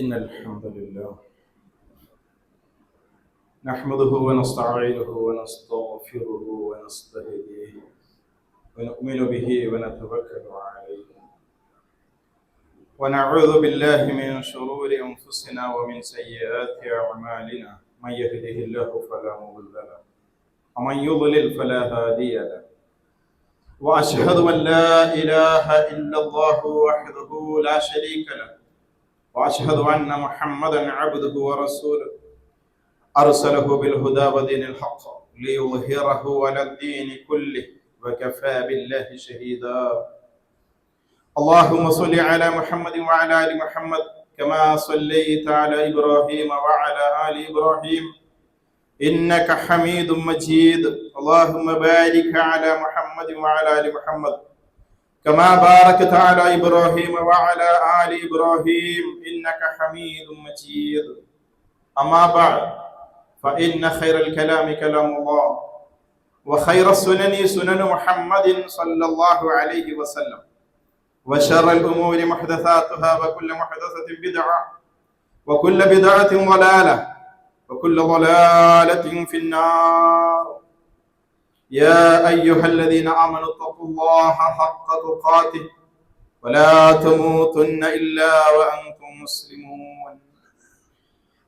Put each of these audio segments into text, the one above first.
إن الحمد لله نحمده ونستعينه ونستغفره ونستهديه ونؤمن به ونتوكل عليه ونعوذ بالله من شرور أنفسنا ومن سيئات أعمالنا من يهده الله فلا مضل له ومن يضلل فلا هادي له وأشهد أن لا إله إلا الله وحده لا شريك له وأشهد أن محمدا عبده ورسوله أرسله بالهدى ودين الحق ليظهره على الدين كله وكفى بالله شهيدا اللهم صل على محمد وعلى آل محمد كما صليت على إبراهيم وعلى آل إبراهيم إنك حميد مجيد اللهم بارك على محمد وعلى آل محمد كما باركت على إبراهيم وعلى آل إبراهيم إنك حميد مجيد أما بعد فإن خير الكلام كلام الله وخير السنن سنن محمد صلى الله عليه وسلم وشر الأمور محدثاتها وكل محدثة بدعة وكل بدعة ضلالة وكل ضلالة في النار يا أيها الذين آمنوا اتقوا الله حق تقاته ولا تموتن إلا وأنتم مسلمون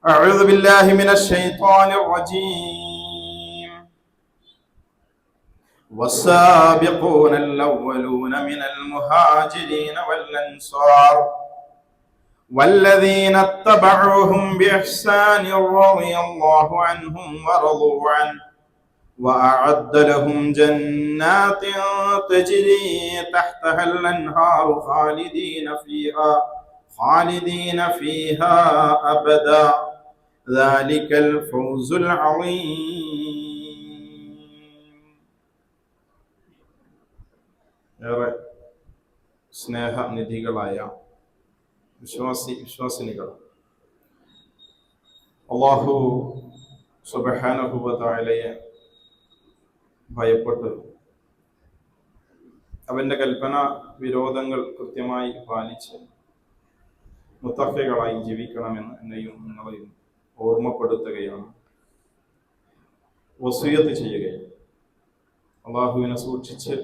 أعوذ بالله من الشيطان الرجيم والسابقون الأولون من المهاجرين والأنصار والذين اتبعوهم بإحسان رضي الله عنهم ورضوا عنه وأعد لهم جنات تجري تحتها الأنهار خالدين فيها أبدا ذلك الفوز العظيم. സ്നേഹനിധികളായ വിശ്വാസിനികൾ, അല്ലാഹു സുബ്ഹാനഹു വ തആലയെ ഭയപ്പെട്ട് അവന്റെ കൽപ്പന വിരോധങ്ങൾ കൃത്യമായി പാലിച്ച് മുത്തഖികളായി ജീവിക്കണമെന്ന് എന്നെയും നിങ്ങളെയും ഓർമ്മപ്പെടുത്തുകയാണ്, വസിയത്ത് ചെയ്യുകയാണ്. അള്ളാഹുവിനെ സൂക്ഷിച്ച്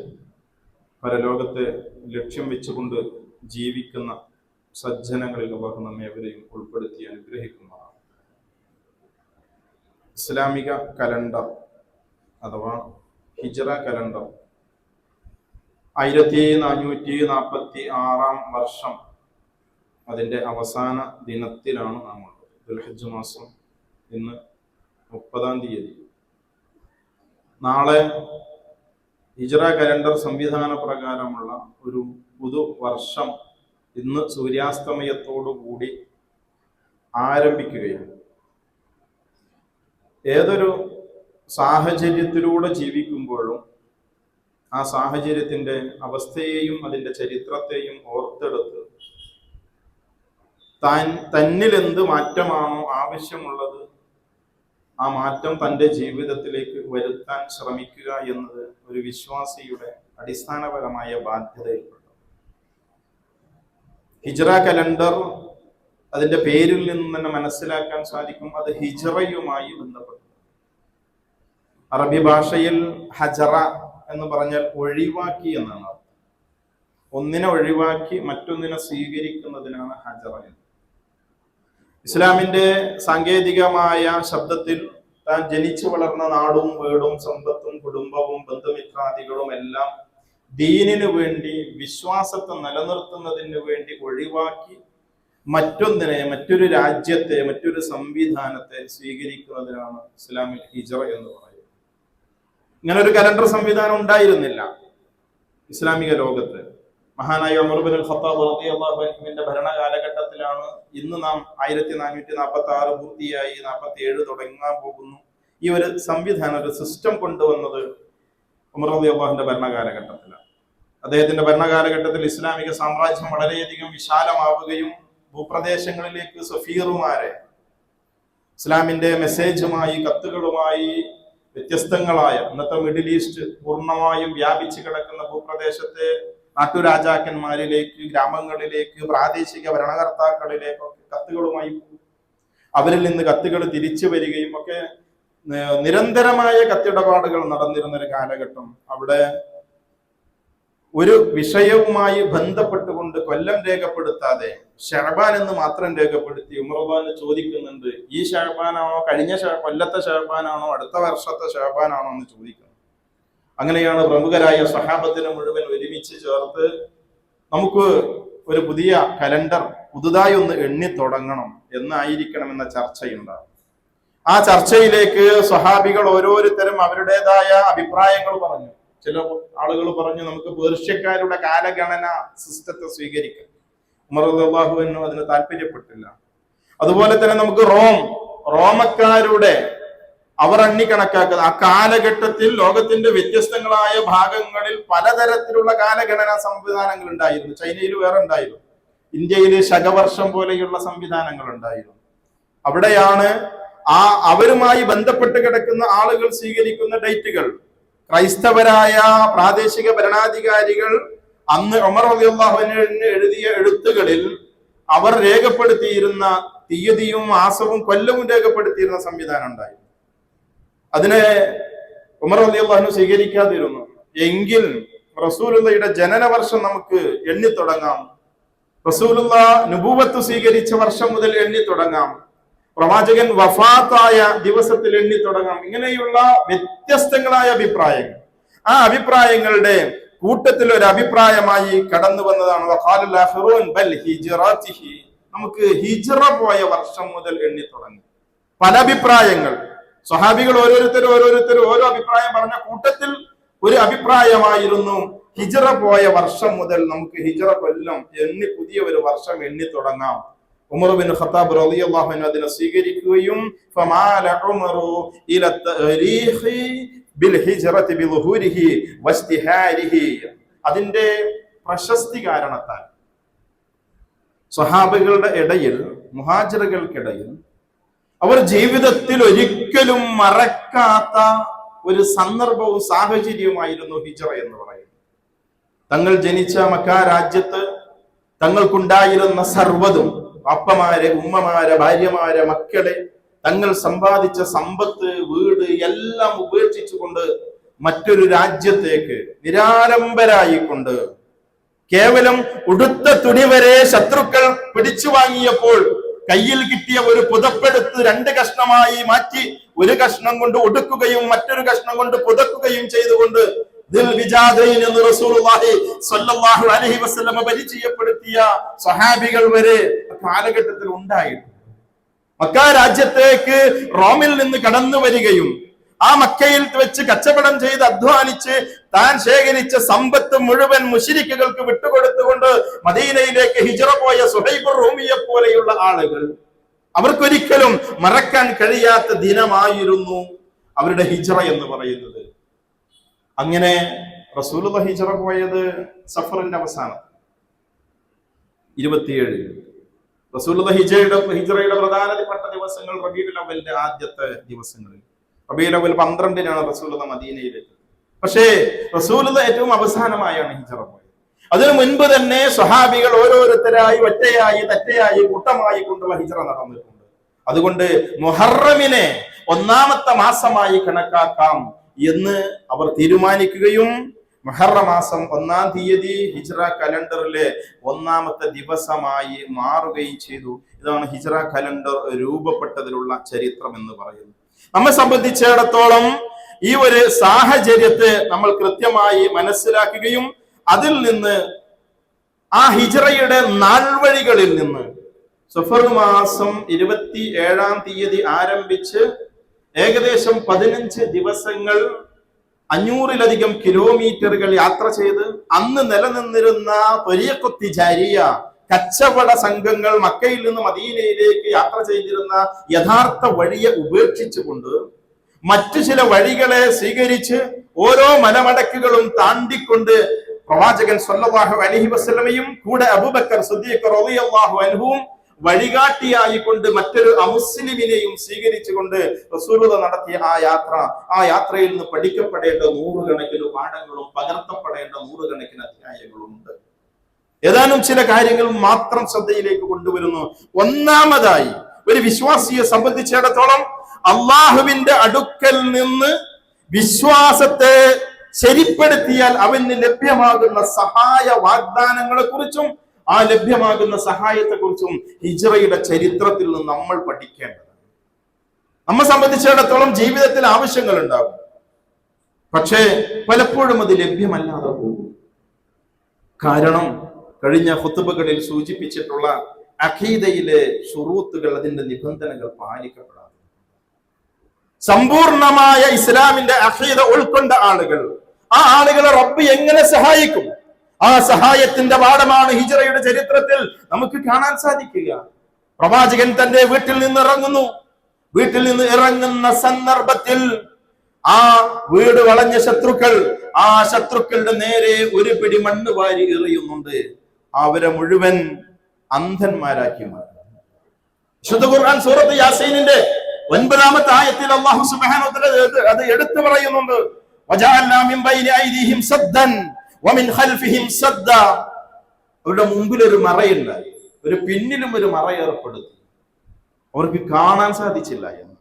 പരലോകത്തെ ലക്ഷ്യം വെച്ചുകൊണ്ട് ജീവിക്കുന്ന സജ്ജനങ്ങളിൽ അള്ളാഹു നമ്മെ അവരെയും ഉൾപ്പെടുത്തി അനുഗ്രഹിക്കുന്നതാണ്. ഇസ്ലാമിക കലണ്ടർ അഥവാ ഹിജ്റ കലണ്ടർ 1446 വർഷം അതിൻ്റെ അവസാന ദിനത്തിലാണ് നാം ഉള്ളത്. ദുൽഹിജ്ജ് മാസം ഇന്ന് 30-ാം തീയതി. നാളെ ഹിജ്റ കലണ്ടർ സംവിധാന പ്രകാരമുള്ള ഒരു പുതുവർഷം ഇന്ന് സൂര്യാസ്തമയത്തോടുകൂടി ആരംഭിക്കുകയാണ്. ഏതൊരു സാഹചര്യത്തിലൂടെ ജീവിക്കുമ്പോഴും ആ സാഹചര്യത്തിൻ്റെ അവസ്ഥയെയും അതിൻ്റെ ചരിത്രത്തെയും ഓർത്തെടുത്ത് തന്നിൽ എന്ത് മാറ്റമാണോ ആവശ്യമുള്ളത് ആ മാറ്റം തൻ്റെ ജീവിതത്തിലേക്ക് വരുത്താൻ ശ്രമിക്കുക എന്നത് ഒരു വിശ്വാസിയുടെ അടിസ്ഥാനപരമായ ബാധ്യതയിൽപ്പെട്ടു. ഹിജ്റ കലണ്ടർ അതിൻ്റെ പേരിൽ നിന്ന് തന്നെ മനസ്സിലാക്കാൻ സാധിക്കും, അത് ഹിജ്റയുമായി ബന്ധപ്പെട്ടു. അറബി ഭാഷയിൽ ഹജറ എന്ന് പറഞ്ഞാൽ ഒഴിവാക്കി എന്നാണ്. ഒന്നിനെ ഒഴിവാക്കി മറ്റൊന്നിനെ സ്വീകരിക്കുന്നതിനാണ് ഹജറ. ഇസ്ലാമിന്റെ സാങ്കേതികമായ ശബ്ദത്തിൽ താൻ ജനിച്ചു വളർന്ന നാടും വീടും സമ്പത്തും കുടുംബവും ബന്ധുമിത്രാദികളും എല്ലാം ദീനിനു വേണ്ടി, വിശ്വാസത്തെ നിലനിർത്തുന്നതിന് വേണ്ടി ഒഴിവാക്കി മറ്റൊന്നിനെ, മറ്റൊരു രാജ്യത്തെ, മറ്റൊരു സംവിധാനത്തെ സ്വീകരിക്കുന്നതിനാണ് ഇസ്ലാമിൽ ഹിജ്റ എന്ന് പറയുന്നത്. ഇങ്ങനെ ഒരു കലണ്ടർ സംവിധാനം ഉണ്ടായിരുന്നില്ല ഇസ്ലാമിക ലോകത്ത്. മഹാനായ ഉമർ ഇബ്നുൽ ഖത്താബ് റളിയല്ലാഹു അൻഹുവിന്റെ ഭരണകാലഘട്ടത്തിലാണ് ഇന്ന് നാം 1446 പൂർത്തിയായി 47 തുടങ്ങാൻ പോകുന്നു. ഈ ഒരു സംവിധാനം, ഒരു സിസ്റ്റം കൊണ്ടുവന്നത് ഉമർ റളിയല്ലാഹുവിന്റെ ഭരണകാലഘട്ടത്തിലാണ്. അദ്ദേഹത്തിന്റെ ഭരണകാലഘട്ടത്തിൽ ഇസ്ലാമിക സാമ്രാജ്യം വളരെയധികം വിശാലമാവുകയും ഭൂപ്രദേശങ്ങളിലേക്ക് സഫീറുമാരെ ഇസ്ലാമിന്റെ മെസ്സേജുമായി, കത്തുകളുമായി വ്യത്യസ്തങ്ങളായ ഇന്നത്തെ മിഡിൽ ഈസ്റ്റ് പൂർണ്ണമായും വ്യാപിച്ചു കിടക്കുന്ന ഭൂപ്രദേശത്തെ നാട്ടുരാജാക്കന്മാരിലേക്ക്, ഗ്രാമങ്ങളിലേക്ക്, പ്രാദേശിക ഭരണകർത്താക്കളിലേക്കൊക്കെ കത്തുകളുമായി അവരിൽ നിന്ന് കത്തുകൾ തിരിച്ചു വരികയും ഒക്കെ നിരന്തരമായ കത്തിടപാടുകൾ നടന്നിരുന്ന ഒരു കാലഘട്ടം. അവിടെ ഒരു വിഷയവുമായി ബന്ധപ്പെട്ടുകൊണ്ട് കൊല്ലം രേഖപ്പെടുത്താതെ ഷഅബാൻ എന്ന് മാത്രം രേഖപ്പെടുത്തി ഉമർ ചോദിക്കുന്നുണ്ട്, ഈ ഷഅബാനാണോ, കഴിഞ്ഞ കൊല്ലത്തെ ഷഅബാനാണോ, അടുത്ത വർഷത്തെ ഷഅബാനാണോ എന്ന് ചോദിക്കുന്നത്. അങ്ങനെയാണ് പ്രമുഖരായ സ്വഹാബത്തിനെ മുഴുവൻ ഒരുമിച്ച് ചേർത്ത് നമുക്ക് ഒരു പുതിയ കലണ്ടർ പുതുതായി ഒന്ന് എണ്ണി തുടങ്ങണം എന്നായിരിക്കണം എന്ന ചർച്ചയുണ്ടാകും. ആ ചർച്ചയിലേക്ക് സ്വഹാബികൾ ഓരോരുത്തരും അവരുടേതായ അഭിപ്രായങ്ങൾ പറഞ്ഞു. ചില ആളുകൾ പറഞ്ഞു നമുക്ക് പേർഷ്യക്കാരുടെ കാലഗണന സിസ്റ്റത്തെ സ്വീകരിക്കാം. ഉമർ റളിയല്ലാഹു അൻഹു അതിന് താല്പര്യപ്പെട്ടില്ല. അതുപോലെ തന്നെ നമുക്ക് റോമക്കാരുടെ അവർ എണ്ണിക്കണക്കാക്കുന്ന ആ കാലഘട്ടത്തിൽ ലോകത്തിന്റെ വ്യത്യസ്തങ്ങളായ ഭാഗങ്ങളിൽ പലതരത്തിലുള്ള കാലഗണനാ സംവിധാനങ്ങൾ ഉണ്ടായിരുന്നു. ചൈനയിൽ വേറെ ഉണ്ടായിരുന്നു, ഇന്ത്യയിൽ ശകവർഷം പോലെയുള്ള സംവിധാനങ്ങൾ ഉണ്ടായിരുന്നു. അവിടെയാണ് അവരുമായി ബന്ധപ്പെട്ട് കിടക്കുന്ന ആളുകൾ സ്വീകരിക്കുന്ന ഡേറ്റുകൾ. ക്രൈസ്തവരായ പ്രാദേശിക ഭരണാധികാരികൾ അന്ന് ഉമർ റളിയല്ലാഹു അൻഹു എഴുതിയ എഴുത്തുകളിൽ അവർ രേഖപ്പെടുത്തിയിരുന്ന തീയതിയും മാസവും കൊല്ലവും രേഖപ്പെടുത്തിയിരുന്ന സംവിധാനം ഉണ്ടായിരുന്നു. അതിനെ ഉമർ റളിയല്ലാഹു അൻഹു സ്വീകരിക്കാതിരുന്നു. എങ്കിൽ റസൂലുള്ളാഹിയുടെ ജനന വർഷം നമുക്ക് എണ്ണി തുടങ്ങാം, റസൂലുള്ളാഹി നുബുവത്ത് സ്വീകരിച്ച വർഷം മുതൽ എണ്ണി തുടങ്ങാം, പ്രവാചകൻ വഫാത്തായ ദിവസത്തിൽ എണ്ണി തുടങ്ങാം. ഇങ്ങനെയുള്ള വ്യത്യസ്തങ്ങളായ അഭിപ്രായങ്ങൾ, ആ അഭിപ്രായങ്ങളുടെ കൂട്ടത്തിൽ ഒരു അഭിപ്രായമായി കടന്നു വന്നതാണ് നമുക്ക് ഹിജ്റ പോയ വർഷം മുതൽ എണ്ണി തുടങ്ങി. പല അഭിപ്രായങ്ങൾ, സ്വഹാബികൾ ഓരോരുത്തരും ഓരോ അഭിപ്രായം പറഞ്ഞ കൂട്ടത്തിൽ ഒരു അഭിപ്രായമായിരുന്നു ഹിജ്റ പോയ വർഷം മുതൽ നമുക്ക് ഹിജ്റ കൊല്ലം എണ്ണി പുതിയ ഒരു വർഷം എണ്ണി തുടങ്ങാം. ഉമർ ബിൻ ഖത്താബ് റളിയല്ലാഹു അൻഹു അതിനെ സ്വീകരിക്കുകയും ഫമാല ഉമറു ഇല തരീഖി ബിൽ ഹിജ്റതി ബിളുഹൂരിഹി വസ്തിഹാരിഹി, അതിന്റെ പ്രശസ്തി കാരണത്താൽ സ്വഹാബികളുടെ ഇടയിൽ, മുഹാജിറുകൾക്കിടയിൽ അവർ ജീവിതത്തിൽ ഒരിക്കലും മറക്കാത്ത ഒരു സന്ദർഭവും സാഹചര്യവുമായിരുന്നു ഹിജ്റ എന്ന് പറയുന്നത്. തങ്ങൾ ജനിച്ച മക്ക രാജ്യത്ത് തങ്ങൾക്കുണ്ടായിരുന്ന സർവ്വതും, അപ്പമാരെ, ഉമ്മമാരെ, ഭാര്യമാരെ, മക്കളെ, തങ്ങൾ സമ്പാദിച്ച സമ്പത്ത്, വീട് എല്ലാം ഉപേക്ഷിച്ചുകൊണ്ട് മറ്റൊരു രാജ്യത്തേക്ക് നിരാലംബരായിക്കൊണ്ട് കേവലം ഉടുത്ത തുണി വരെ ശത്രുക്കൾ പിടിച്ചു വാങ്ങിയപ്പോൾ കയ്യിൽ കിട്ടിയ ഒരു പുതപ്പെടുത്ത് 2 കഷ്ണമായി മാറ്റി ഒരു കഷ്ണം കൊണ്ട് ഉടുക്കുകയും മറ്റൊരു കഷ്ണം കൊണ്ട് പുതക്കുകയും ചെയ്തുകൊണ്ട് എന്ന് റസൂലുള്ളാഹി സ്വല്ലല്ലാഹു അലൈഹി വസല്ലം പരിചയപ്പെടുത്തിയ സ്വഹാബികൾ വരെ കാലഘട്ടത്തിൽ ഉണ്ടായിരുന്നു. മക്ക രാജ്യത്തേക്ക് റോമിൽ നിന്ന് കടന്നു വരികയും ആ മക്കയിൽ വെച്ച് കച്ചവടം ചെയ്ത് അധ്വാനിച്ച് താൻ ശേഖരിച്ച സമ്പത്ത് മുഴുവൻ മുശ്രിക്കുകൾക്ക് വിട്ടുകൊടുത്തുകൊണ്ട് മദീനയിലേക്ക് ഹിജ്റ പോയ സുഹൈബ് റൂമിയെ പോലെയുള്ള ആളുകൾ, അവർക്കൊരിക്കലും മറക്കാൻ കഴിയാത്ത ദിനമായിരുന്നു അവരുടെ ഹിജ്റ എന്ന് പറയുന്നത്. അങ്ങനെ റസൂലുള്ളാഹി ഹിജ്റ പോയത് സഫറിന്റെ അവസാനം 27. റസൂലുള്ളാഹി ഹിജ്റയുടെ പ്രധാനപ്പെട്ട ദിവസങ്ങൾ റബീഉൽ അവ്വലിന്റെ ആദ്യത്തെ ദിവസങ്ങളിൽ. റബീഉൽ അവ്വൽ 12-നാണ് റസൂലുള്ളാഹി മദീനയിലേക്ക്. പക്ഷേ റസൂലുള്ളാഹി ഏറ്റവും അവസാനമായാണ് ഹിജ്റ പോയത്. അതിനു മുൻപ് തന്നെ സ്വഹാബികൾ ഓരോരുത്തരായി, ഒറ്റയായി, തെറ്റയായി, കൂട്ടമായി കൊണ്ടുള്ള ഹിജ്റ നടന്നിട്ടുണ്ട്. അതുകൊണ്ട് മുഹറമിനെ 1ാമത്തെ മാസമായി കണക്കാക്കാം എന്ന് അവർ തീരുമാനിക്കുകയും മുഹറം മാസം 1-ാം തീയതി ഹിജ്റ കലണ്ടറിലെ 1ാമത്തെ ദിവസമായി മാറുകയും ചെയ്തു. ഇതാണ് ഹിജ്റ കലണ്ടർ രൂപപ്പെട്ടതിലുള്ള ചരിത്രം എന്ന് പറയുന്നത്. നമ്മെ സംബന്ധിച്ചിടത്തോളം ഈ ഒരു സാഹചര്യത്തെ നമ്മൾ കൃത്യമായി മനസ്സിലാക്കുകയും അതിൽ നിന്ന് ആ ഹിജ്റയുടെ നാൾവഴികളിൽ നിന്ന് സഫർ മാസം 27-ാം തീയതി ആരംഭിച്ച് ഏകദേശം 15 ദിവസങ്ങൾ 500-ലധികം കിലോമീറ്ററുകൾ യാത്ര ചെയ്ത് അന്ന് നിലനിന്നിരുന്ന ത്വരീഖു തിജാരിയ കച്ചവട സംഘങ്ങൾ മക്കയിൽ നിന്ന് മദീനയിലേക്ക് യാത്ര ചെയ്തിരുന്ന യഥാർത്ഥ വഴിയെ ഉപേക്ഷിച്ചുകൊണ്ട് മറ്റു ചില വഴികളെ സ്വീകരിച്ച് ഓരോ മലമടക്കുകളും താണ്ടിക്കൊണ്ട് പ്രവാചകൻ സ്വല്ലല്ലാഹു അലൈഹി വസല്ലമയും കൂടെ അബൂബക്കർ സിദ്ദീഖ് റളിയല്ലാഹു അൻഹുവും വഴികാട്ടിയായിക്കൊണ്ട് മറ്റൊരു അമുസ്ലിമിനെയും സ്വീകരിച്ചുകൊണ്ട് റസൂലുള്ളാഹി നടത്തിയ ആ യാത്രയിൽ നിന്ന് പഠിക്കപ്പെടേണ്ട 100 കണക്കിന് പാഠങ്ങളും പകർത്തപ്പെടേണ്ട 100 കണക്കിന് അധ്യായങ്ങളും ഉണ്ട്. ഏതാനും ചില കാര്യങ്ങൾ മാത്രം ശ്രദ്ധയിലേക്ക് കൊണ്ടുവരുന്നു. ഒന്നാമതായി, ഒരു വിശ്വാസിയെ സംബന്ധിച്ചിടത്തോളം അള്ളാഹുവിന്റെ അടുക്കൽ നിന്ന് വിശ്വാസത്തെ ശരിപ്പെടുത്തിയാൽ അവന് ലഭ്യമാകുന്ന സഹായ വാഗ്ദാനങ്ങളെ കുറിച്ചും ആ ലഭ്യമാകുന്ന സഹായത്തെ കുറിച്ചും ഹിജ്റയുടെ ചരിത്രത്തിൽ നിന്ന് നമ്മൾ പഠിക്കേണ്ടതാണ്. നമ്മെ സംബന്ധിച്ചിടത്തോളം ജീവിതത്തിൽ ആവശ്യങ്ങൾ ഉണ്ടാകും, പക്ഷേ പലപ്പോഴും അത് ലഭ്യമല്ലാതെ പോകും. കാരണം കഴിഞ്ഞ ഖുതുബകളിൽ സൂചിപ്പിച്ചിട്ടുള്ള അഖീദയിലെ ശുറൂത്തുകൾ, അതിന്റെ നിബന്ധനകൾ പാലിക്കപ്പെടാതെ, സമ്പൂർണമായ ഇസ്ലാമിന്റെ അഖീദ ഉൾക്കൊണ്ട ആളുകൾ, ആ ആളുകളെ റബ്ബ് എങ്ങനെ സഹായിക്കും? ആ സഹായത്തിന്റെ പാഠമാണ് ഹിജ്റയുടെ ചരിത്രത്തിൽ നമുക്ക് കാണാൻ സാധിക്കുക. പ്രവാചകൻ തന്റെ വീട്ടിൽ നിന്ന് ഇറങ്ങുന്നു. വീട്ടിൽ നിന്ന് ഇറങ്ങുന്ന സന്ദർഭത്തിൽ ആ വീട് വളഞ്ഞ ശത്രുക്കൾ, ആ ശത്രുക്കളുടെ നേരെ ഒരു പിടി മണ്ണ് വാരി എറിയുന്നുണ്ട്. അവരെ മുഴുവൻ അന്ധന്മാരാക്കി മാറ്റി. വിശുദ്ധ ഖുർആൻ സൂറത്ത് യാസീനിന്റെ 9-ാമത്തെ ആയത്തിൽ അല്ലാഹു സുബ്ഹാനഹു വ തആല അത് എടുത്തു പറയുന്നുണ്ട്. വജഅൽനാ മിൻ ബൈനി ഐദിഹിം സദ്ദൻ വമിൻ ഖൽഫിഹിം സദ്ദ. അവരുടെ മുമ്പിൽ ഒരു മറയുണ്ടായി, ഒരു പിന്നിലും ഒരു മറ ഏർപ്പെടുത്തി. അവർക്ക് കാണാൻ സാധിച്ചില്ല എന്ന്.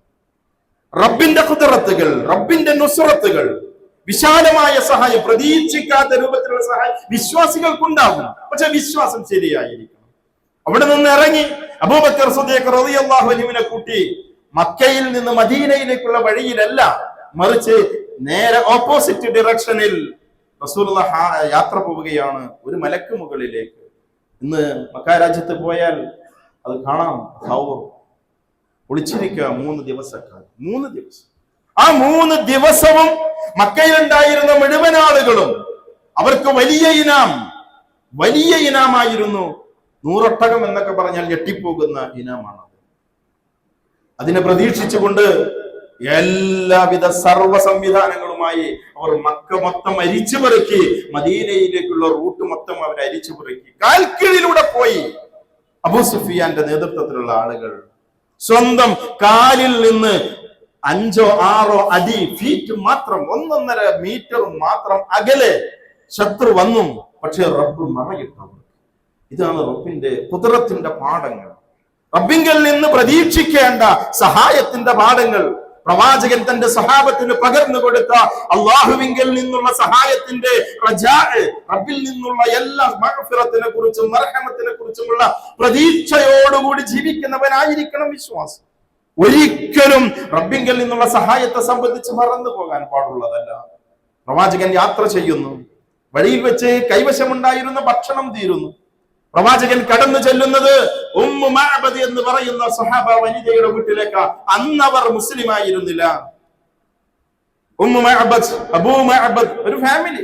റബ്ബിന്റെ ഖുദ്റത്തുകൾ, റബ്ബിന്റെ നുസ്റത്തുകൾ, വിശാലമായ സഹായം, പ്രതീക്ഷിക്കാത്ത രൂപത്തിലുള്ള സഹായം വിശ്വാസികൾക്കുണ്ടാകും. പക്ഷെ വിശ്വാസം ശരിയായിരിക്കണം. അവിടെ നിന്ന് ഇറങ്ങി അബൂബക്കർ സിദ്ദീഖ് റളിയല്ലാഹു അൻഹുവിനെ കൂട്ടി മക്കയിൽ നിന്ന് മദീനയിലേക്കുള്ള വഴിയിലല്ല, മറിച്ച് നേരെ ഓപ്പോസിറ്റ് ഡിറക്ഷനിൽ റസൂലുള്ളാഹി യാത്ര പോവുകയാണ് ഒരു മലക്ക് മുകളിലേക്ക്. ഇന്ന് മക്ക രാജ്യത്ത് പോയാൽ അത് കാണാം, ഒളിച്ചിരിക്കുക 3 ദിവസക്കാലം. 3 ദിവസം. ആ 3 ദിവസവും മക്കയിലുണ്ടായിരുന്ന മുഴുവൻ ആളുകളും അവർക്ക് വലിയ ഇനാമായിരുന്നു. 100 ഒട്ടകം എന്നൊക്കെ പറഞ്ഞാൽ ഞെട്ടിപ്പോകുന്ന ഇനാമാണ്. അതിനെ പ്രതീക്ഷിച്ചുകൊണ്ട് എല്ലാവിധ സർവ്വ സംവിധാനങ്ങളുമായി അവർ മക്ക മൊത്തം അരിച്ചു പെറുക്കി. മദീനയിലേക്കുള്ള റൂട്ട് മൊത്തം അവർ അരിച്ചു പെറുക്കി. കാൽക്കീഴിലൂടെ പോയി. അബൂ സുഫിയാന്റെ നേതൃത്വത്തിലുള്ള ആളുകൾ സ്വന്തം കാലിൽ നിന്ന് 5-6 അടി, ഫീറ്റ് മാത്രം, 1.5 മീറ്റർ മാത്രം അകലെ ശത്രു വന്നു. പക്ഷെ റബ്ബ് മറയിട്ടു. ഇതാണ് റബ്ബിന്റെ ഖുദ്റത്തിന്റെ പാഠങ്ങൾ, റബ്ബിങ്കിൽ നിന്ന് പ്രതീക്ഷിക്കേണ്ട സഹായത്തിന്റെ പാഠങ്ങൾ. പ്രവാചകൻ തന്റെ സഹാബത്തിന് പകർന്നു കൊടുത്ത അള്ളാഹുവിങ്കിൽ നിന്നുള്ള സഹായത്തിന്റെ റജാ, റബ്ബിൽ നിന്നുള്ള എല്ലാ മഗ്ഫിറത്തിനെ കുറിച്ചും മർഹമത്തിനെ കുറിച്ചുമുള്ള പ്രതീക്ഷയോടുകൂടി ജീവിക്കുന്നവനായിരിക്കണം വിശ്വാസം. ഒരിക്കലും റബ്ബിങ്കിൽ നിന്നുള്ള സഹായത്തെ സംബന്ധിച്ച് മറന്നു പോകാൻ പാടുള്ളതല്ല. പ്രവാചകൻ യാത്ര ചെയ്യുന്നു. വഴിയിൽ വെച്ച് കൈവശമുണ്ടായിരുന്ന ഭക്ഷണം തീരുന്നു. പ്രവാചകൻ കടന്നു ചെല്ലുന്നത് ഉമ്മു മഅബദ് എന്ന് പറയുന്ന സഹാബ വനിതയുടെ വീട്ടിലേക്ക്. അന്നവർ മുസ്ലിം ആയിരുന്നില്ല. ഉമ്മു മഅബദ്, അബൂ മഅബദ്, ഒരു ഫാമിലി,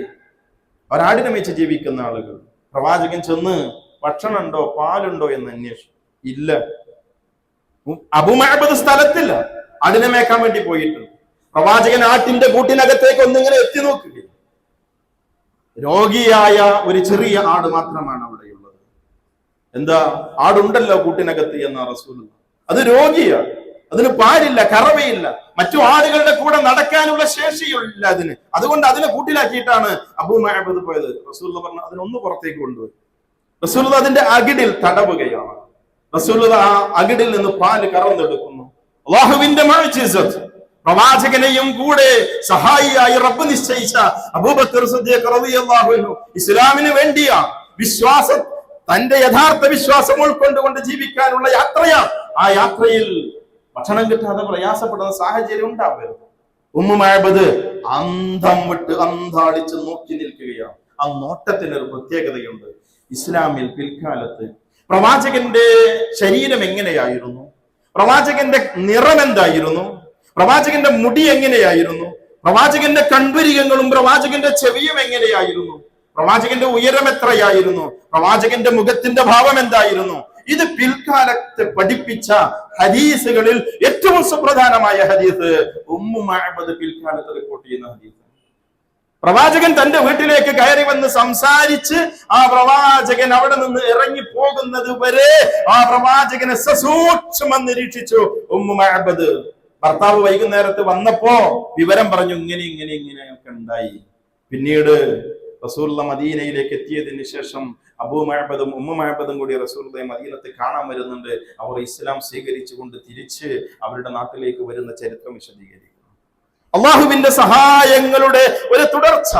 ഒരാടിനെ മേച്ച് ജീവിക്കുന്ന ആളുകൾ. പ്രവാചകൻ ചെന്ന് ഭക്ഷണം ഉണ്ടോ, പാലുണ്ടോ എന്ന് അന്വേഷിച്ചു. ഇല്ല. അബൂ മഅബദ് സ്ഥലത്തില്ല, ആടിനെ മേക്കാൻ വേണ്ടി പോയിട്ടുണ്ട്. പ്രവാചകൻ ആട്ടിന്റെ കൂട്ടിനകത്തേക്ക് ഒന്നിങ്ങനെ എത്തി നോക്കുകയും രോഗിയായ ഒരു ചെറിയ ആട് മാത്രമാണ് അവിടെയുള്ളത്. എന്താ, ആടുണ്ടല്ലോ കൂട്ടിനകത്ത് എന്ന റസൂൽ. അത് രോഗിയാണ്, അതിന് പാലില്ല, കറവയില്ല, മറ്റു ആടുകളുടെ കൂടെ നടക്കാനുള്ള ശേഷിയില്ല അതിന്. അതുകൊണ്ട് അതിനെ കൂട്ടിലാക്കിയിട്ടാണ് അബൂ മഅബദ് പോയത്. റസൂൽ പറഞ്ഞു അതിനൊന്ന് പുറത്തേക്ക് കൊണ്ടുപോയി. റസൂൽ അതിന്റെ അകിടിൽ തടവുകയാണ്. റസൂൽ ആ അകിടിൽ നിന്ന് പാല് കറന്നെടുക്കുന്നു. അല്ലാഹുവിന്റെ മുഅ്ജിസത്ത്. പ്രവാചകനെയും കൂടെ സഹായിയായി റബ്ബ് നിശ്ചയിച്ച അബൂബക്കർ സിദ്ദീഖ് റളിയല്ലാഹു അൻഹു ഇസ്ലാമിന് വേണ്ടിയ വിശ്വാസം, തന്റെ യഥാർത്ഥ വിശ്വാസം ഉൾക്കൊണ്ടുകൊണ്ട് ജീവിക്കാനുള്ള യാത്രയാണ്. ആ യാത്രയിൽ ഭക്ഷണം കിട്ടാതെ പ്രയാസപ്പെടുന്ന സാഹചര്യം ഉണ്ടാവരുത്. ഉമ്മു മഅബദ് അന്തം വിട്ട് അന്താളിച്ച് നോക്കി നിൽക്കുകയാണ്. ആ നോട്ടത്തിന് ഒരു പ്രത്യേകതയുണ്ട്. ഇസ്ലാമിൽ പിൽക്കാലത്ത് പ്രവാചകന്റെ ശരീരം എങ്ങനെയായിരുന്നു, പ്രവാചകന്റെ നിറം എന്തായിരുന്നു, പ്രവാചകന്റെ മുടി എങ്ങനെയായിരുന്നു, പ്രവാചകന്റെ കൺപുരികങ്ങളും പ്രവാചകന്റെ ചെവിയും എങ്ങനെയായിരുന്നു, പ്രവാചകന്റെ ഉയരം എത്രയായിരുന്നു, പ്രവാചകന്റെ മുഖത്തിന്റെ ഭാവം എന്തായിരുന്നു, ഇത് പിൽക്കാലത്ത് പഠിപ്പിച്ച ഹദീസുകളിൽ ഏറ്റവും സുപ്രധാനമായ ഹദീസ് ഉമ്മു മഅബദ് പിൽക്കാലത്ത് റിപ്പോർട്ട് ചെയ്യുന്ന ഹദീസ്. പ്രവാചകൻ തന്റെ വീട്ടിലേക്ക് കയറി വന്ന് സംസാരിച്ച് ആ പ്രവാചകൻ അവിടെ നിന്ന് ഇറങ്ങി പോകുന്നത് വരെ ആ പ്രവാചകനെ സസൂക്ഷ്മം നിരീക്ഷിച്ചു ഉമ്മു മഅബദ്. ഭർത്താവ് വൈകുന്നേരത്ത് വന്നപ്പോ വിവരം പറഞ്ഞു, ഇങ്ങനെയൊക്കെ ഉണ്ടായി. പിന്നീട് റസൂലുള്ള മദീനയിലേക്ക് എത്തിയതിന് ശേഷം അബൂ മഅബദും ഉമ്മു മഅബദും കൂടി റസൂലുള്ളാഹി മദീനത്തിൽ കാണാൻ വരുന്നുണ്ട്. അവർ ഇസ്ലാം സ്വീകരിച്ചുകൊണ്ട് തിരിച്ച് അവരുടെ നാട്ടിലേക്ക് വരുന്ന ചരിത്രം വിശദീകരിക്കുന്നു. അള്ളാഹുവിന്റെ സഹായങ്ങളുടെ ഒരു തുടർച്ച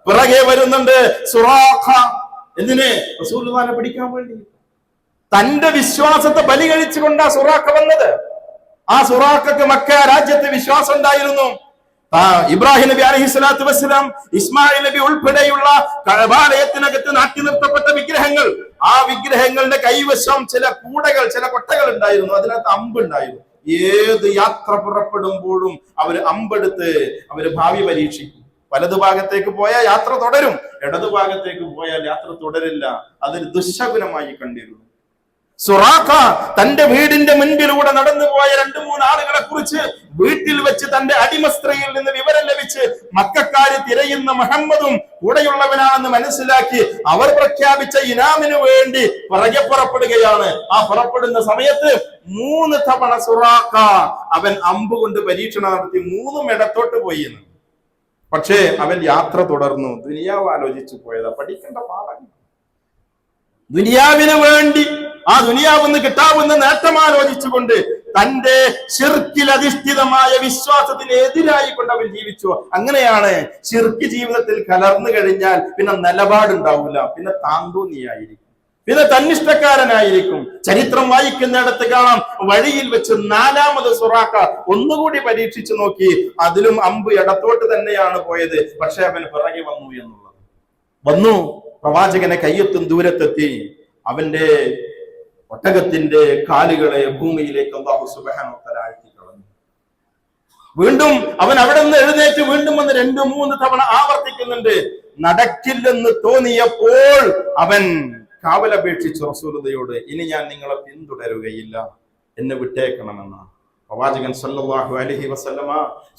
പിറകെ വരുന്നുണ്ട്. സുറാഖ എന്തിനെ? റസൂലുള്ളാഹിനെ പിടിക്കാൻ വേണ്ടി. തന്റെ വിശ്വാസത്തെ ബലി കഴിച്ചുകൊണ്ടാ സുറാഖ വന്നത്. ആ സുറാഖക്ക് മക്ക രാജ്യത്ത് വിശ്വാസം ഉണ്ടായിരുന്നു. ഇബ്രാഹിം നബി അലൈഹിസ്സലാത്തു വസ്സലാം, ഇസ്മായിൽ നബി ഉൾപ്പെടെയുള്ള കഅബാലയത്തിനകത്ത് നാട്ടി നിർത്തപ്പെട്ട വിഗ്രഹങ്ങൾ, ആ വിഗ്രഹങ്ങളുടെ കൈവശം ചില കൂടകൾ, ചില കൊട്ടകൾ ഉണ്ടായിരുന്നു. അതിനകത്ത് അമ്പുണ്ടായിരുന്നു. ഏത് യാത്ര പുറപ്പെടുമ്പോഴും അവര് അമ്പെടുത്ത് അവര് ഭാവി പരീക്ഷിക്കും. വലതു ഭാഗത്തേക്ക് പോയാൽ യാത്ര തുടരും, ഇടതു ഭാഗത്തേക്ക് പോയാൽ യാത്ര തുടരില്ല. അതൊരു ദുശ്ശകുനമായി കണ്ടിരുന്നു. സുറാഖ തന്റെ വീടിന്റെ മുൻപിലൂടെ നടന്നു പോയ 2-3 ആളുകളെ കുറിച്ച് വീട്ടിൽ വെച്ച് തന്റെ അടിമ സ്ത്രീയിൽ നിന്ന് വിവരം ലഭിച്ച് മക്കക്കാര് തിരയുന്ന മുഹമ്മദും കൂടെയുള്ളവനാണെന്ന് മനസ്സിലാക്കി അവർ പ്രഖ്യാപിച്ച ഇനാമിന് വേണ്ടി പിറകെ പുറപ്പെടുകയാണ്. ആ പുറപ്പെടുന്ന സമയത്ത് 3 തവണ സുറാഖ അവൻ അമ്പ് കൊണ്ട് പരീക്ഷണം നടത്തി. 3ഉം ഇടത്തോട്ട് പോയി. പക്ഷേ അവൻ യാത്ര തുടർന്നു. ദുനിയാവ് ആലോചിച്ചു പോയതാ, പഠിക്കേണ്ട പാഠം. ദുനിയാവിന് വേണ്ടി, ആ ദുനിയാവെന്ന് കിട്ടാവുന്ന നേട്ടം ആലോചിച്ചുകൊണ്ട് തന്റെ ശിർക്കിൽ അധിഷ്ഠിതമായ വിശ്വാസത്തിന് എതിരായി കൊണ്ട് അവൻ ജീവിച്ചു. അങ്ങനെയാണ് ശിർക്ക് ജീവിതത്തിൽ കലർന്നു കഴിഞ്ഞാൽ പിന്നെ നിലപാടുണ്ടാവില്ല, പിന്നെ താന്തോന്നിയായിരിക്കും, പിന്നെ തന്നിഷ്ടക്കാരനായിരിക്കും. ചരിത്രം വായിക്കുന്നിടത്ത് കാണാം, വഴിയിൽ വെച്ച് 4ാമത് സുറാഖ ഒന്നുകൂടി പരീക്ഷിച്ചു നോക്കി. അതിലും അമ്പ് ഇടത്തോട്ട് തന്നെയാണ് പോയത്. പക്ഷെ അവൻ പിറകെ വന്നു എന്നുള്ളത്. വന്നു, പ്രവാചകനെ കയ്യെത്തും ദൂരത്തെത്തി. അവന്റെ ഒട്ടകത്തിന്റെ കാലുകളെ ഭൂമിയിലേക്ക് അല്ലാഹു സുബ്ഹാനഹു വ തആല ആഴ്ത്തി കളഞ്ഞു. വീണ്ടും അവൻ അവിടെ നിന്ന് എഴുന്നേറ്റ് വീണ്ടും വന്ന് 2-3 തവണ ആവർത്തിക്കുന്നുണ്ട്. നടക്കില്ലെന്ന് തോന്നിയപ്പോൾ അവൻ കാവലപേക്ഷിച്ചു റസൂലുള്ളാഹിയോട്, ഇനി ഞാൻ നിങ്ങളെ പിന്തുടരുകയില്ല, എന്നെ വിട്ടേക്കണമെന്ന്. പ്രവാചകൻ സല്ലല്ലാഹു അലൈഹി വസല്ലമ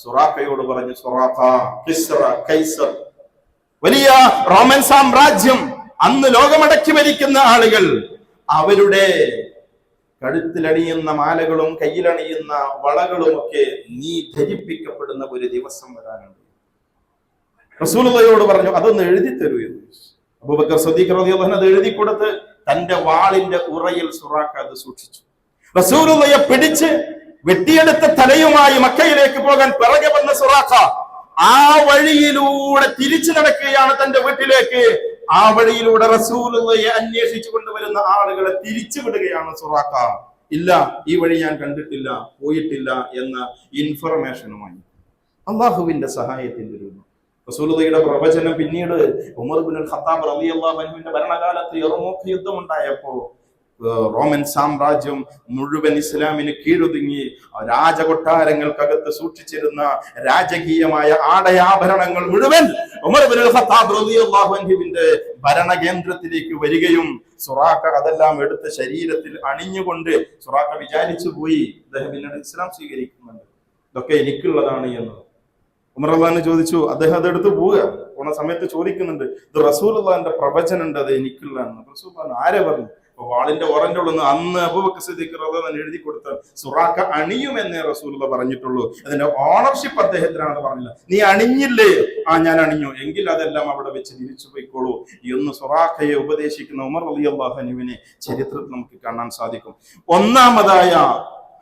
സുറാഖയോട് പറഞ്ഞു, സുറാഖ, കിസ്റ, കൈസർ, വലിയ റോമൻ സാമ്രാജ്യം, അന്ന് ലോകമടക്കി ഭരിക്കുന്ന ആളുകൾ, അവരുടെ കഴുത്തിലണിയുന്ന മാലകളും കയ്യിലണിയുന്ന വളകളും ഒക്കെ നീ ധരിപ്പിക്കപ്പെടുന്ന ഒരു ദിവസം വരാനുണ്ട്. റസൂലുള്ളാഹിയോട് പറഞ്ഞു, അതൊന്ന് എഴുതി തരൂ എന്ന്. അബൂബക്കർ സിദ്ദീഖ് റളിയല്ലാഹു അൻഹു അത് എഴുതി കൊടുത്ത് തന്റെ വാളിന്റെ ഉറയിൽ സുറാഖ അത് സൂക്ഷിച്ചു. റസൂലുള്ളാഹിയെ പിടിച്ച് വെട്ടിയെടുത്ത തലയുമായി മക്കയിലേക്ക് പോകാൻ പിറകെ വന്ന സുറാഖ ആ വഴിയിലൂടെ തിരിച്ചു നടക്കുകയാണ് തന്റെ വീട്ടിലേക്ക്. ആ വഴിയിലൂടെ റസൂലുള്ളാഹിയെ അന്വേഷിച്ചു കൊണ്ടുവരുന്ന ആളുകളെ തിരിച്ചു വിടുകയാണ് സുറാഖ. ഇല്ല, ഈ വഴി ഞാൻ കണ്ടിട്ടില്ല, പോയിട്ടില്ല എന്ന ഇൻഫർമേഷനുമായി. അള്ളാഹുവിന്റെ സഹായത്തിന്റെ രൂപം. റസൂലുള്ളാഹിയുടെ പ്രവചനം പിന്നീട് ഉമർ ഇബ്നുൽ ഖത്താബ് റളിയല്ലാഹു അൻഹുവിന്റെ ഭരണകാലത്ത് യർമൂക്ക് യുദ്ധം ഉണ്ടായപ്പോ റോമൻ സാമ്രാജ്യം മുഴുവൻ ഇസ്ലാമിന് കീഴൊതുങ്ങി. രാജകൊട്ടാരങ്ങൾക്കകത്ത് സൂക്ഷിച്ചിരുന്ന രാജകീയമായ ആടയാഭരണങ്ങൾ മുഴുവൻ ഉമർ ഇബ്നുൽ ഖത്താബ് റളിയല്ലാഹു അൻഹുവിന്റെ ഭരണകേന്ദ്രത്തിലേക്ക് വരികയും സുറാഖ അതെല്ലാം എടുത്ത് ശരീരത്തിൽ അണിഞ്ഞുകൊണ്ട് സുറാഖ വിചാരിച്ചു പോയി, അദ്ദേഹം പിന്നീട് ഇസ്ലാം സ്വീകരിക്കുന്നുണ്ട്, ഇതൊക്കെ എനിക്കുള്ളതാണ് എന്ന്. ഉമർ റളിയല്ലാഹു ചോദിച്ചു, അദ്ദേഹം അതെടുത്ത് പോണ സമയത്ത് ചോദിക്കുന്നുണ്ട്, ഇത് റസൂലുള്ളാഹിന്റെ പ്രവചനം, അത് എനിക്കുള്ളതാണ്. റസൂലുള്ളാഹി ആരെ പറഞ്ഞു? വാളിന്റെ ഓറന്റെ ഉള്ളെന്ന് അന്ന് അബൂബക്കർ സിദ്ദീഖ് റളിയല്ലാഹു അൻഹു എഴുതി കൊടുത്ത സുറാഖ അണിയുമെന്നേ റസൂലുള്ളാഹി പറഞ്ഞിട്ടുള്ളൂ. അതിന്റെ ഓണർഷിപ്പ് അദ്ദേഹത്തിനാണെന്ന് പറഞ്ഞില്ല. നീ അണിഞ്ഞില്ലേ? ആ, ഞാൻ അണിഞ്ഞു. എങ്കിൽ അതെല്ലാം അവിടെ വെച്ച് തിരിച്ചു പോയിക്കോളൂ എന്ന് സുറാഖയെ ഉപദേശിക്കുന്ന ഉമർ റളിയല്ലാഹു അൻഹുവിനെ ചരിത്രത്തിൽ നമുക്ക് കാണാൻ സാധിക്കും. ഒന്നാമതായ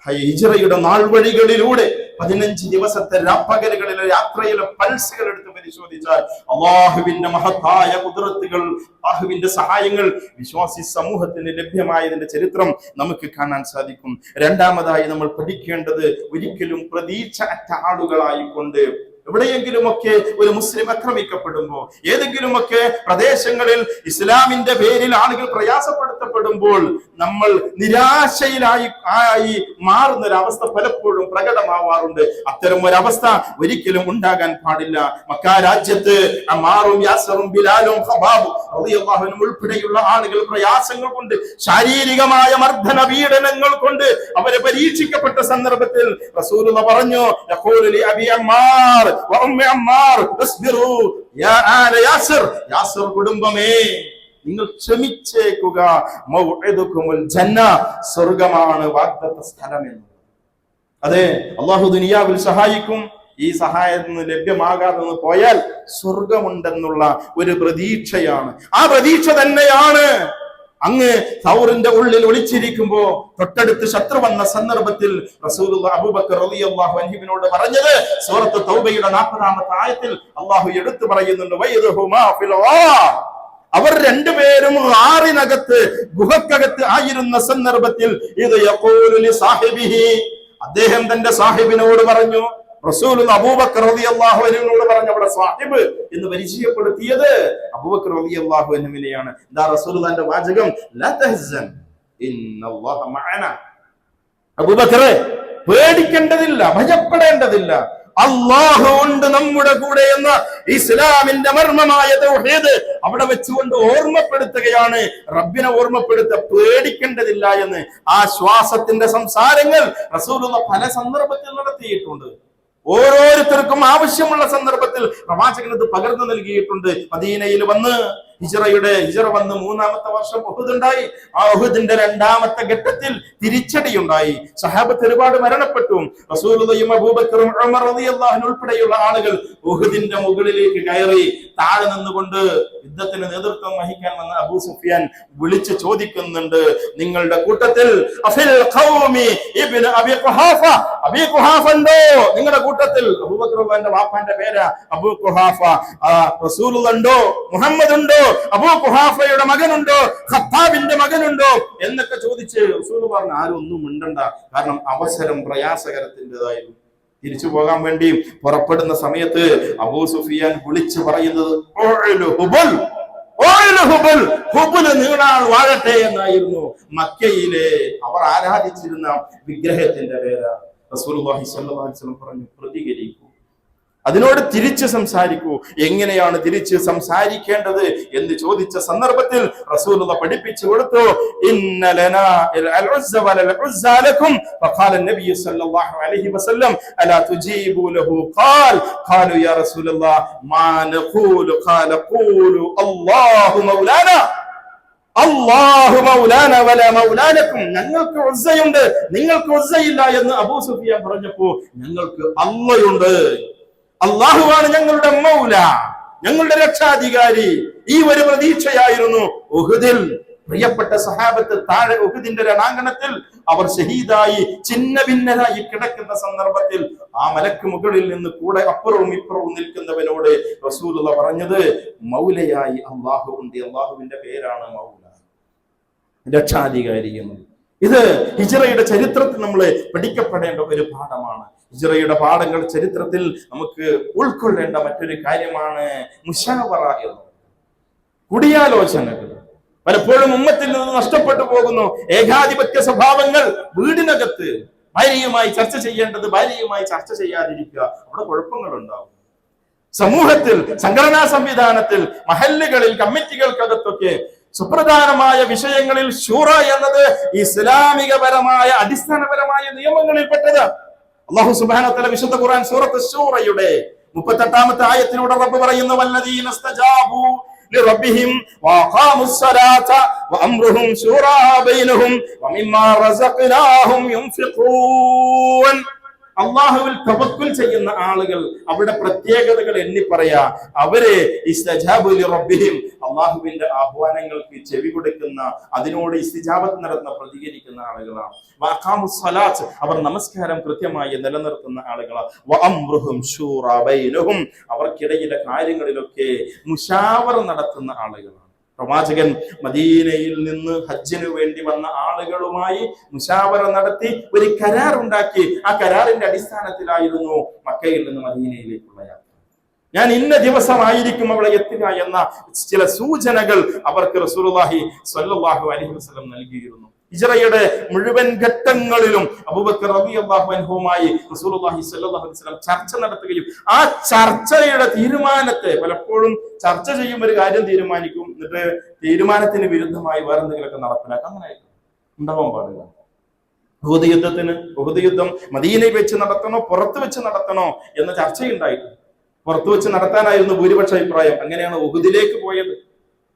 ഹിജ്റയുടെ നാൾവഴികളിലൂടെ 15 ദിവസത്തെ രാപ്പകലുകളിലെ യാത്രയിലെ പൾസുകൾ എടുത്ത് പരിശോധിച്ചാൽ അല്ലാഹുവിന്റെ മഹത്തായ ഖുദ്റത്തുകൾ, അല്ലാഹുവിന്റെ സഹായങ്ങൾ വിശ്വാസി സമൂഹത്തിന് ലഭ്യമായതിന്റെ ചരിത്രം നമുക്ക് കാണാൻ സാധിക്കും. രണ്ടാമതായി നമ്മൾ പഠിക്കേണ്ടത്, ഒരിക്കലും പ്രതീക്ഷ അറ്റ ആളുകളായിക്കൊണ്ട് എവിടെയെങ്കിലുമൊക്കെ ഒരു മുസ്ലിം ആക്രമിക്കപ്പെടുമ്പോൾ, ഏതെങ്കിലുമൊക്കെ പ്രദേശങ്ങളിൽ ഇസ്ലാമിന്റെ പേരിൽ ആളുകൾ പ്രയാസപ്പെടുത്തപ്പെടുമ്പോൾ നമ്മൾ നിരാശയിലായി മാറുന്ന ഒരവസ്ഥ പലപ്പോഴും പ്രകടമാവാറുണ്ട്. അത്തരം ഒരവസ്ഥ ഒരിക്കലും ഉണ്ടാകാൻ പാടില്ല. മക്ക രാജ്യത്ത് അമ്മാറും യാസറും ബിലാലും ഖബാബും റളിയല്ലാഹു അൻഹു ഉൾപ്പെടെയുള്ള ആളുകൾ പ്രയാസങ്ങൾ കൊണ്ട്, ശാരീരികമായ മർദ്ദന പീഡനങ്ങൾ കൊണ്ട് അവരെ പരീക്ഷിക്കപ്പെട്ട സന്ദർഭത്തിൽ റസൂലുള്ളാഹി പറഞ്ഞു, യഖൂലു ലി അബി അമ്മാർ വ ഉമ്മി അമ്മാർ ഇസ്ബിറു യാ ആല യാസിർ, യാസിർ കുടുംബമേ നിങ്ങൾ ക്ഷമിച്ചേക്കുക, മൗഇദുകുമുൽ ജന്ന, സ്വർഗ്ഗമാണ് വാഗ്ദത്ത സ്ഥലം എന്ന്. അതെ, അല്ലാഹു ദുനിയാവിൽ സഹായിക്കും, ഈ സഹായം ലഭ്യമാകാതെ പോയാൽ സ്വർഗമുണ്ടെന്നുള്ള ഒരു പ്രതീക്ഷയാണ്. ആ പ്രതീക്ഷ തന്നെയാണ് അങ്ങ് സൗറിന്റെ ഉള്ളിൽ ഒളിച്ചിരിക്കുമ്പോ തൊട്ടടുത്ത് ശത്രു വന്ന സന്ദർഭത്തിൽ റസൂലുള്ളാഹി അബൂബക്കർ റളിയല്ലാഹു അൻഹുവിനോട് പറഞ്ഞത് സൂറത്ത് തൗബയുടെ 40-ാമത്തെ ആയത്തിൽ അല്ലാഹു എടുത്തു പറയുന്നുണ്ട്, വയദുഹുമാ ഫിൽ ഗാർ. അവർ രണ്ടുപേരും ഗാറിനകത്ത് ഗുഹക്കകത്ത് ആയിരുന്ന സന്ദർഭത്തിൽ ഇത് യഖൂലു ലി സാഹിബിഹി, അദ്ദേഹം തന്റെ സാഹിബിനോട് പറഞ്ഞു. റസൂലുള്ളാഹി അബൂബക്കർ റളിയല്ലാഹു അൻഹുവിനോട് പറഞ്ഞു. അവിടെ സാഹിബ് എന്ന് പരിചയപ്പെടുത്തിയത് അബൂബക്കർ റളിയല്ലാഹു അൻഹുവിനെയാണ്. ദാ റസൂലുള്ളാഹിന്റെ വാചകം, ലാ തഹ്സൻ ഇന്നല്ലാഹ മഅനാ. അബൂബക്കറെ, പേടിക്കേണ്ടതില്ല, ഭയപ്പെടേണ്ടതില്ല, അല്ലാഹു ഉണ്ട് നമ്മുടെ കൂടെ എന്ന ഇസ്ലാമിന്റെ മർമ്മമായ തൗഹീദ് അവിടെ വെച്ചുകൊണ്ട് ഓർമ്മപ്പെടുത്തുകയാണ്. റബ്ബിനെ ഓർമ്മപ്പെടുത്തുക, പേടിക്കേണ്ടതില്ല എന്ന്. ആ ശ്വാസത്തിന്റെ സംസാരങ്ങൾ റസൂലുള്ളാഹി പല സന്ദർഭത്തിൽ നടത്തിയിട്ടുണ്ട്. ഓരോരുത്തർക്കും ആവശ്യമുള്ള സന്ദർഭത്തിൽ പ്രവാചകൻ ഇത് പകർന്നു നൽകിയിട്ടുണ്ട്. മദീനയിൽ വന്ന് ഹിജറ വന്ന് 3-ാമത്തെ വർഷം ഉഹുദ് ഉണ്ടായി. ആ ഉഹുദിന്റെ 2-ാമത്തെ ഘട്ടത്തിൽ തിരിച്ചടിയുണ്ടായി. സഹാബത്ത് ഒരുപാട് മരണപ്പെട്ടു. റസൂലുള്ളാഹിയും അബൂബക്കറും ഉമർ റളിയല്ലാഹു അൻഹു ഉൾപ്പെടെയുള്ള ആളുകൾ ഉഹുദിന്റെ മുകളിലേക്ക് കയറി. താഴെ നിന്നുകൊണ്ട് യുദ്ധത്തിന് നേതൃത്വം വഹിക്കാൻ വന്ന അബൂ സുഫിയാൻ വിളിച്ചു ചോദിക്കുന്നുണ്ട്, നിങ്ങളുടെ കൂട്ടത്തിൽ അഫിൽ ഖൗമി ഇബ്നു അബീ ഖുഹാഫ, അബീ ഖുഹാഫ ഉണ്ടോ നിങ്ങളുടെ കൂട്ടത്തിൽ? അബൂബക്കറിന്റെ വാപ്പാന്റെ പേരാ അബൂ ഖുഹാഫ. റസൂലുള്ളാഹി ഉണ്ടോ? മുഹമ്മദ് ഉണ്ടോ? അബൂ ഖുഹാഫയുടെ മകനുണ്ടോ? ഖത്താബിന്റെ മകനുണ്ടോ എന്നൊക്കെ ചോദിച്ച് റസൂൽ പറഞ്ഞു, ആരും ഒന്നും മിണ്ടണ്ട, കാരണം അവസരം പ്രയാസകരത്തിൻ്റെതായിരുന്നു. തിരിച്ചു പോകാൻ വേണ്ടി പുറപ്പെടുന്ന സമയത്ത് അബൂ സുഫിയാൻ വിളിച്ചു പറയുന്നത് നീണാൾ വാഴട്ടെ എന്നായിരുന്നു. മക്കയിലെ അവർ ആരാധിച്ചിരുന്ന വിഗ്രഹത്തിന്റെ പേര്. റസൂലുള്ളാഹി സ്വല്ലല്ലാഹു അലൈഹി വസല്ലം പറഞ്ഞു, പ്രതികരിക്കൂ, അതിനോട് തിരിച്ച് സംസാരിക്കൂ. എങ്ങനെയാണ് തിരിച്ച് സംസാരിക്കേണ്ടത് എന്ന് ചോദിച്ച സന്ദർഭത്തിൽ റസൂലുള്ളാഹി പഠിപ്പിച്ചു കൊടുത്തു. ഇന്ന ലനാ അൽ-ഉസ്സ വലൽ ഉസ്സ ലക്കും ഫഖാല നബി സല്ലല്ലാഹു അലൈഹി വസല്ലം അലാ തുജീബു ലഹു ഖാലു യാ റസൂലല്ലാഹ് മാ നഖൂലു ഖാല ഖൂലു അല്ലാഹു മൗലാനാ അല്ലാഹു മൗലാന വല മൗലാനക്കും. ഞങ്ങൾക്ക് ഉസ്സയുണ്ട്, നിങ്ങൾക്ക് ഉസ്സയില്ല എന്ന് അബൂ സുഫിയാൻ പറഞ്ഞപ്പോൾ ഞങ്ങൾക്ക് അല്ലാഹുണ്ട്, അല്ലാഹുവാണ് ഞങ്ങളുടെ മൗല, ഞങ്ങളുടെ രക്ഷാധികാരി. ഈ ഒരു പ്രതീക്ഷയായിരുന്നു ഉഹുദിൽ. പ്രിയപ്പെട്ട സഹാബത്ത് താഴെ ഉഹുദിന്റെ രണാങ്കണത്തിൽ അവർ ഷഹീദായി ചിന്ന ഭിന്നരായി കിടക്കുന്ന സന്ദർഭത്തിൽ ആ മലക്ക് മുകളിൽ നിന്ന് കൂടെ അപ്പുറവും ഇപ്പുറവും നിൽക്കുന്നവനോട് റസൂലുള്ളാഹി പറഞ്ഞത്, മൗലയായി അല്ലാഹു ഉണ്ട്, അല്ലാഹുവിന്റെ പേരാണ് മൗല, രക്ഷാധികാരി എന്നത്. ഇത് ഹിജ്റയുടെ ചരിത്രത്തിൽ നമ്മൾ പഠിക്കപ്പെടേണ്ട ഒരു പാഠമാണ്. ഹിജ്റയുടെ പാഠങ്ങൾ ചരിത്രത്തിൽ നമുക്ക് ഉൾക്കൊള്ളേണ്ട മറ്റൊരു കാര്യമാണ് മുശാവറ എന്നത്. കൂടിയാലോചനകൾ പലപ്പോഴും ഉമ്മത്തിൽ നിന്ന് നഷ്ടപ്പെട്ടു പോകുന്നു. ഏകാധിപത്യ സ്വഭാവങ്ങൾ വീടിനകത്ത് ഭാര്യയുമായി ചർച്ച ചെയ്യേണ്ടത് ഭാര്യയുമായി ചർച്ച ചെയ്യാതിരിക്കുക, അവിടെ കുഴപ്പങ്ങളുണ്ടാവും. സമൂഹത്തിൽ, സംഘടനാ സംവിധാനത്തിൽ, മഹല്ലുകളിൽ, കമ്മിറ്റികൾക്കകത്തൊക്കെ സുപ്രധാനമായ വിഷയങ്ങളിൽ ശൂറ എന്നത് ഇസ്ലാമികപരമായ അടിസ്ഥാനപരമായ നിയമങ്ങളിൽപ്പെട്ടത്. അല്ലാഹു സുബ്ഹാനഹു വ തആല വിശുദ്ധ ഖുർആൻ സൂറത്ത് ശൂറയുടെ 38-ാമത്തെ ആയത്തിലൂടെ റബ്ബ് പറയുന്നു, വല്ലദീന ഇസ്തജാബു ലിറബ്ബിഹിം വഅഖാമുസ്സലാത വഅംറുഹും ശൂറാ ബൈനഹും വമിമ്മാ റസഖ്നാഹും യുൻഫിഖൂൻ. അള്ളാഹുവിൽ തവക്കുൽ ചെയ്യുന്ന ആളുകൾ അവിടെ പ്രത്യേകതകൾ എണ്ണി പറയാ. അവര് ഇസ്തജാബു ലിറബ്ബിഹിം, അള്ളാഹുവിന്റെ ആഹ്വാനങ്ങൾക്ക് ചെവി കൊടുക്കുന്ന, അതിനോട് ഇസ്തിജാബത്ത് നടത്തുന്ന, പ്രതികരിക്കുന്ന ആളുകളാണ്. വഅഖാമുസ്സലാത്ത്, അവർ നമസ്കാരം കൃത്യമായി നിലനിർത്തുന്ന ആളുകളാണ്. വഅംറുഹും ശൂറാ ബൈനഹും, അവർക്കിടയിലെ കാര്യങ്ങളിലൊക്കെ മുശാവറ നടത്തുന്ന ആളുകളാണ്. പ്രവാചകൻ മദീനയിൽ നിന്ന് ഹജ്ജിന് വേണ്ടി വന്ന ആളുകളുമായി മുശാവറ നടത്തി ഒരു കരാർ ഉണ്ടാക്കി. ആ കരാറിന്റെ അടിസ്ഥാനത്തിലായിരുന്നു മക്കയിൽ നിന്ന് മദീനയിലേക്കുള്ള യാത്ര. ഞാൻ ഇന്ന ദിവസമായിരിക്കും അവിടെ എത്തുക എന്ന ചില സൂചനകൾ അവർക്ക് റസൂലുള്ളാഹി സ്വല്ലല്ലാഹു അലൈഹി വസല്ലം നൽകിയിരുന്നു. ഹിജ്റയുടെ മുഴുവൻ ഘട്ടങ്ങളിലും അബൂബക്കർ റളിയല്ലാഹു അൻഹുമായി റസൂലുള്ളാഹി സ്വല്ലല്ലാഹു അലൈഹി വസല്ലം ചർച്ച നടത്തുകയും ആ ചർച്ചയുടെ തീരുമാനത്തെ, പലപ്പോഴും ചർച്ച ചെയ്യും ഒരു കാര്യം തീരുമാനിക്കും, എന്നിട്ട് തീരുമാനത്തിന് വിരുദ്ധമായി വേറെ എന്തെങ്കിലുമൊക്കെ നടപ്പിലാക്കാം. അങ്ങനെ ഉണ്ടാവാൻ പാടില്ല. ഉഹുദ് യുദ്ധം മദീനയിൽ വെച്ച് നടത്തണോ പുറത്ത് വെച്ച് നടത്തണോ എന്ന ചർച്ചയുണ്ടായിരുന്നു. പുറത്തു വെച്ച് നടത്താനായിരുന്നു ഭൂരിപക്ഷ അഭിപ്രായം. അങ്ങനെയാണ് ഉഹുദിലേക്ക് പോയത്.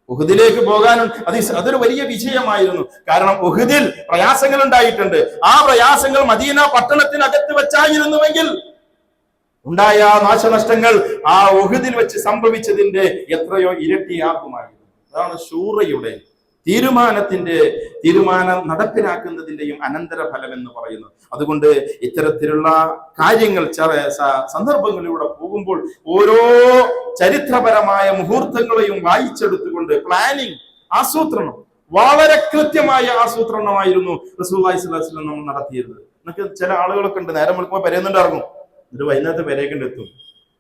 ഉഹുദിലേക്ക് പോകാനും അതൊരു വലിയ വിജയമായിരുന്നു. കാരണം ഉഹുദിൽ പ്രയാസങ്ങൾ ഉണ്ടായിട്ടുണ്ട്. ആ പ്രയാസങ്ങൾ മദീന പട്ടണത്തിനകത്ത് വെച്ചായിരുന്നുവെങ്കിൽ ഉണ്ടായ നാശനഷ്ടങ്ങൾ ആ ഉഹുദിൽ വെച്ച് സംഭവിച്ചതിന്റെ എത്രയോ ഇരട്ടിയാകുമായിരുന്നു. അതാണ് ശൂറയുടെ തീരുമാനം നടപ്പിലാക്കുന്നതിന്റെയും അനന്തരഫലം എന്ന് പറയുന്നത്. അതുകൊണ്ട് ഇത്തരത്തിലുള്ള കാര്യങ്ങൾ സന്ദർഭങ്ങളിലൂടെ പോകുമ്പോൾ ഓരോ ചരിത്രപരമായ മുഹൂർത്തങ്ങളെയും വായിച്ചെടുത്തുകൊണ്ട് പ്ലാനിങ്, ആസൂത്രണം, വളരെ കൃത്യമായ ആസൂത്രണമായിരുന്നു റസൂലുള്ളാഹി സ്വല്ലല്ലാഹു അലൈഹി വസല്ലം നമ്മൾ നടത്തിയിരുന്നത്. എന്നൊക്കെ ചില ആളുകളൊക്കെ ഉണ്ട്, നേരം വിളിക്കുമ്പോൾ പെരയുന്നുണ്ടായിരുന്നു, ഒരു വൈകുന്നേരത്തെ പെരേക്കൊണ്ട് എത്തും.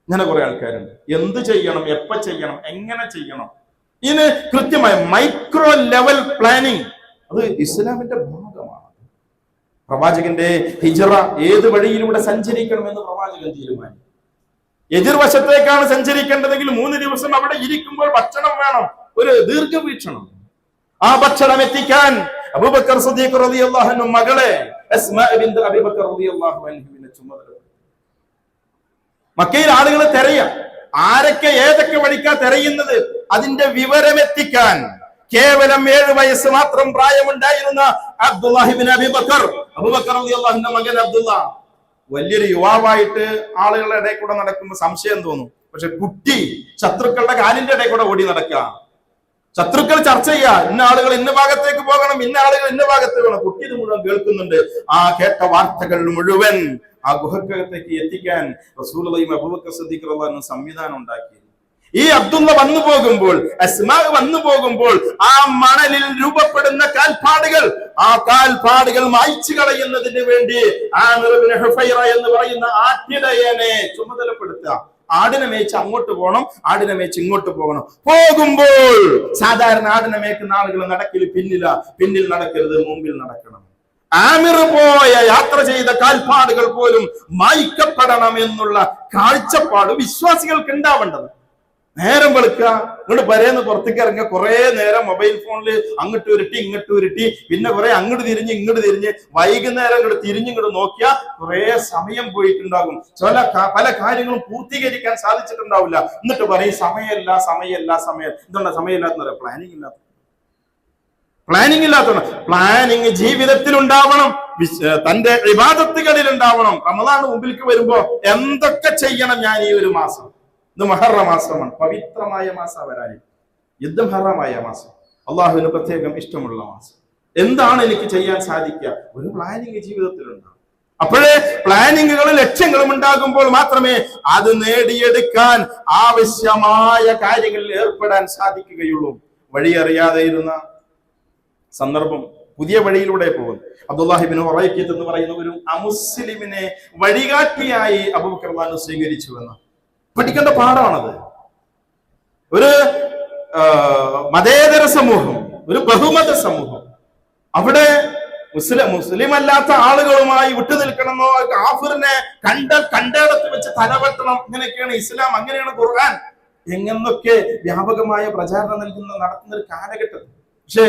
ഇങ്ങനെ കുറെ ആൾക്കാരുണ്ട്. എന്ത് ചെയ്യണം, എപ്പ ചെയ്യണം, എങ്ങനെ ചെയ്യണം, ഇതിന് കൃത്യമായ മൈക്രോ ലെവൽ പ്ലാനിങ് അത് ഇസ്ലാമിന്റെ ഭാഗമാണ്. പ്രവാചകന്റെ ഹിജ്റ ഏത് വഴിയിലൂടെ സഞ്ചരിക്കണമെന്ന് പ്രവാചകൻ തീരുമാനിച്ചു. എതിർവശത്തേക്കാണ് സഞ്ചരിക്കേണ്ടതെങ്കിൽ 3 ദിവസം അവിടെ ഇരിക്കുമ്പോൾ ഭക്ഷണം വേണം, ഒരു ദീർഘവീക്ഷണം. ആ ഭക്ഷണം എത്തിക്കാൻ അബൂബക്കർ സിദ്ദീഖ് റളിയല്ലാഹു അൻഹു മകളെ അസ്മാ ബിൻത് അബൂബക്കർ റളിയല്ലാഹു അൻഹുവിനെ ചുമതല. മക്കയിൽ ആളുകളെ തെരയാം, ആരൊക്കെ ഏതൊക്കെ വഴിക്കാ തെരയുന്നത്, അതിന്റെ വിവരം എത്തിക്കാൻ കേവലം 7 വയസ്സ് മാത്രം പ്രായമുണ്ടായിരുന്ന അബ്ദുല്ലാഹി ഇബ്നു അബൂബക്കർ റളിയല്ലാഹു അൻഹു മകൻ അബ്ദുല്ല വലിയൊരു യുവാവായിട്ട് ആളുകളുടെ ഇടയിൽ കൂടെ നടക്കുമ്പോൾ സംശയം തോന്നും. പക്ഷെ കുട്ടി ശത്രുക്കളുടെ കാലിന്റെ ഇടയിൽ കൂടെ ഓടി നടക്കുക, ശത്രുക്കൾ ചർച്ച ചെയ്യുക, ഇന്ന ആളുകൾ ഇന്ന ഭാഗത്തേക്ക് പോകണം, ഇന്ന ആളുകൾ ഇന്ന ഭാഗത്ത് വേണം. കുട്ടി ഇത് മുഴുവൻ കേൾക്കുന്നുണ്ട്. ആ കേട്ട വാർത്തകൾ മുഴുവൻ ആ ഗുഹക്കകത്തേക്ക് എത്തിക്കാൻ റസൂലുള്ളാഹി അബൂബക്കർ സിദ്ദീഖ് റളിയല്ലാഹു അൻഹു സംവിധാനം ഉണ്ടാക്കി. ഈ അബ്ദുള്ള വന്നു പോകുമ്പോൾ, അസ്മാ വന്നു പോകുമ്പോൾ ആ മണലിൽ രൂപപ്പെടുന്ന കാൽപ്പാടുകൾ മായ്ച്ചു കളയുന്നതിന് വേണ്ടി ആമിർ ഇബ്നു ഹുഫൈറ എന്ന് പറയുന്ന ആട്ടിടയനെ ചുമതലപ്പെടുത്തുക. ആടിനെ മേച്ച് അങ്ങോട്ട് പോകണം, ആടിനെ മേച്ച് ഇങ്ങോട്ട് പോകണം. പോകുമ്പോൾ സാധാരണ ആടിനെ മേക്കുന്ന ആളുകൾ നടക്കൽ പിന്നിൽ നടക്കരുത്, മുമ്പിൽ നടക്കണം. ആമിർ പോയ യാത്ര ചെയ്ത കാൽപ്പാടുകൾ പോലും മായ്ക്കപ്പെടണം എന്നുള്ള കാഴ്ചപ്പാട് വിശ്വാസികൾക്ക് ഉണ്ടാവേണ്ടത്. നേരം വെളുക്കുക, ഇങ്ങോട്ട് പരേന്ന് പുറത്തേക്ക് ഇറങ്ങുക, കുറെ നേരം മൊബൈൽ ഫോണിൽ അങ്ങോട്ട് ഉരുട്ടി ഇങ്ങോട്ട് ഉരുട്ടി, പിന്നെ കുറെ അങ്ങോട്ട് തിരിഞ്ഞ് ഇങ്ങോട്ട് തിരിഞ്ഞ്, വൈകുന്നേരം ഇങ്ങോട്ട് തിരിഞ്ഞിങ്ങോട്ട് നോക്കിയാൽ കുറെ സമയം പോയിട്ടുണ്ടാകും. പല കാര്യങ്ങളും പൂർത്തീകരിക്കാൻ സാധിച്ചിട്ടുണ്ടാവില്ല. എന്നിട്ട് പറയും സമയമല്ല. എന്തുകൊണ്ടാ സമയമില്ലാത്ത? പ്ലാനിങ് ഇല്ലാത്തതാണ്. പ്ലാനിങ് ജീവിതത്തിൽ ഉണ്ടാവണം, തന്റെ ഇബാദത്തുകളിൽ ഉണ്ടാവണം. റമദാൻ മുമ്പിലേക്ക് വരുമ്പോ എന്തൊക്കെ ചെയ്യണം ഞാൻ ഈ ഒരു മാസം? ഇത് മുഹറം മാസമാണ്, പവിത്രമായ മാസം വരാനി. യുദ്ധം ഹറാമായ മാസം, അള്ളാഹുവിന് പ്രത്യേകം ഇഷ്ടമുള്ള മാസം. എന്താണ് എനിക്ക് ചെയ്യാൻ സാധിക്കുക? ഒരു പ്ലാനിങ് ജീവിതത്തിലുണ്ടാവും. അപ്പോഴേ പ്ലാനിങ്ങുകളും ലക്ഷ്യങ്ങളും ഉണ്ടാകുമ്പോൾ മാത്രമേ അത് നേടിയെടുക്കാൻ ആവശ്യമായ കാര്യങ്ങളിൽ ഏർപ്പെടാൻ സാധിക്കുകയുള്ളൂ. വഴിയറിയാതെ ഇരുന്ന സന്ദർഭം പുതിയ വഴിയിലൂടെ പോകുന്നു. അബ്ദുല്ലാഹി ഇബ്നു ഉറൈഖത്ത് എന്ന് പറയുന്ന ഒരു അമുസ്ലിമിനെ വഴികാട്ടിയായി അബൂബക്കർ റളിയല്ലാഹു അൻഹു സ്വീകരിച്ചു എന്ന് പഠിക്കേണ്ട പാഠമാണത്. ഒരു മതേതര സമൂഹം, ഒരു ബഹുമത സമൂഹം, അവിടെ മുസ്ലിം അല്ലാത്ത ആളുകളുമായി വിട്ടുനിൽക്കണമെന്നോ, കാഫിറിനെ കണ്ടിടത്ത് വെച്ച് തലവെട്ടണം, ഇങ്ങനെയൊക്കെയാണ് ഇസ്ലാം, അങ്ങനെയാണ് ഖുർആൻ, എന്നൊക്കെ വ്യാപകമായ പ്രചാരണം നടത്തുന്ന ഒരു കാലഘട്ടം. പക്ഷേ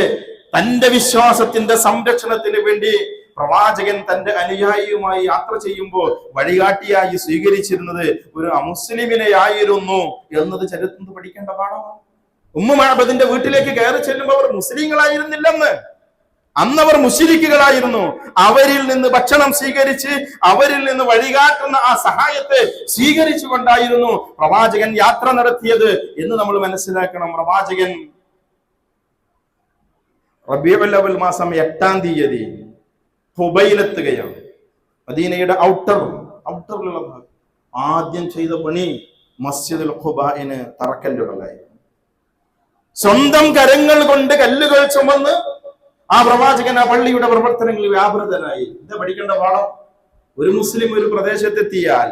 തന്റെ വിശ്വാസത്തിന്റെ സംരക്ഷണത്തിന് വേണ്ടി പ്രവാചകൻ തന്റെ അനുയായിയുമായി യാത്ര ചെയ്യുമ്പോൾ വഴികാട്ടിയായി സ്വീകരിച്ചിരുന്നത് ഒരു അമുസ്ലിമിനെയായിരുന്നു എന്നത് ചരിത്രത്തിൽ പഠിക്കേണ്ട പാഠമാണ്. ഉമ്മു മഅബദിന്റെ വീട്ടിലേക്ക് കയറി ചെല്ലുമ്പോൾ അവർ മുസ്ലിങ്ങളായിരുന്നില്ലെന്ന്, അന്നവർ മുശ്രിക്കുകളായിരുന്നു. അവരിൽ നിന്ന് ഭക്ഷണം സ്വീകരിച്ച് അവരിൽ നിന്ന് വഴികാട്ടുന്ന ആ സഹായത്തെ സ്വീകരിച്ചുകൊണ്ടായിരുന്നു പ്രവാചകൻ യാത്ര നടത്തിയത് എന്ന് നമ്മൾ മനസ്സിലാക്കണം. പ്രവാചകൻ റബീഉൽ അവ്വൽ മാസം 8-ാം തീയതി ഹുബൈലെത്തുകയാണ്. മദീനയുടെ ഔട്ടറിലുള്ള ഭാഗം. ആദ്യം ചെയ്ത പണി മസ്ജിദുൽ ഖുബാഇന് തറക്കല്ലിടലായിരുന്നു. സ്വന്തം കരങ്ങൾ കൊണ്ട് കല്ലുകൾ ചുമന്ന് ആ പ്രവാചകൻ ആ പള്ളിയുടെ പ്രവർത്തനങ്ങളിൽ വ്യാപൃതനായി. ഇത് പഠിക്കേണ്ട പാഠം. ഒരു മുസ്ലിം ഒരു പ്രദേശത്തെത്തിയാൽ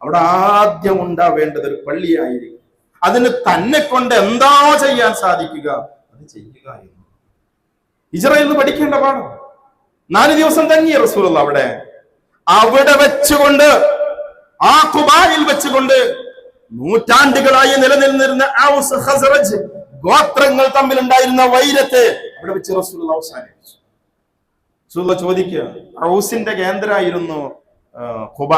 അവിടെ ആദ്യം ഉണ്ടാവേണ്ടത് ഒരു പള്ളിയായിരിക്കും. അതിന് തന്നെ കൊണ്ട് എന്താ ചെയ്യാൻ സാധിക്കുക അത് ചെയ്യുക എന്ന് ഹിജ്റയിൽ നിന്ന് പഠിക്കേണ്ട പാഠം. 4 ദിവസം തങ്ങിയ റസൂലുള്ളാഹി അവിടെ വെച്ചുകൊണ്ട്, ആ ഖുബായിൽ വെച്ചുകൊണ്ട് നൂറ്റാണ്ടുകളായി നിലനിന്നിരുന്ന ഔസ് ഖസ്റജ് ഗോത്രങ്ങൾ തമ്മിലുണ്ടായിരുന്ന വൈരത്തെ അവിടെ വെച്ച് റസൂലുള്ളാഹി അവസാനിപ്പിച്ചു. റസൂലുള്ളാഹി ചോദിക്കുക, ഔസിന്റെ കേന്ദ്രമായിരുന്നു ഖുബ,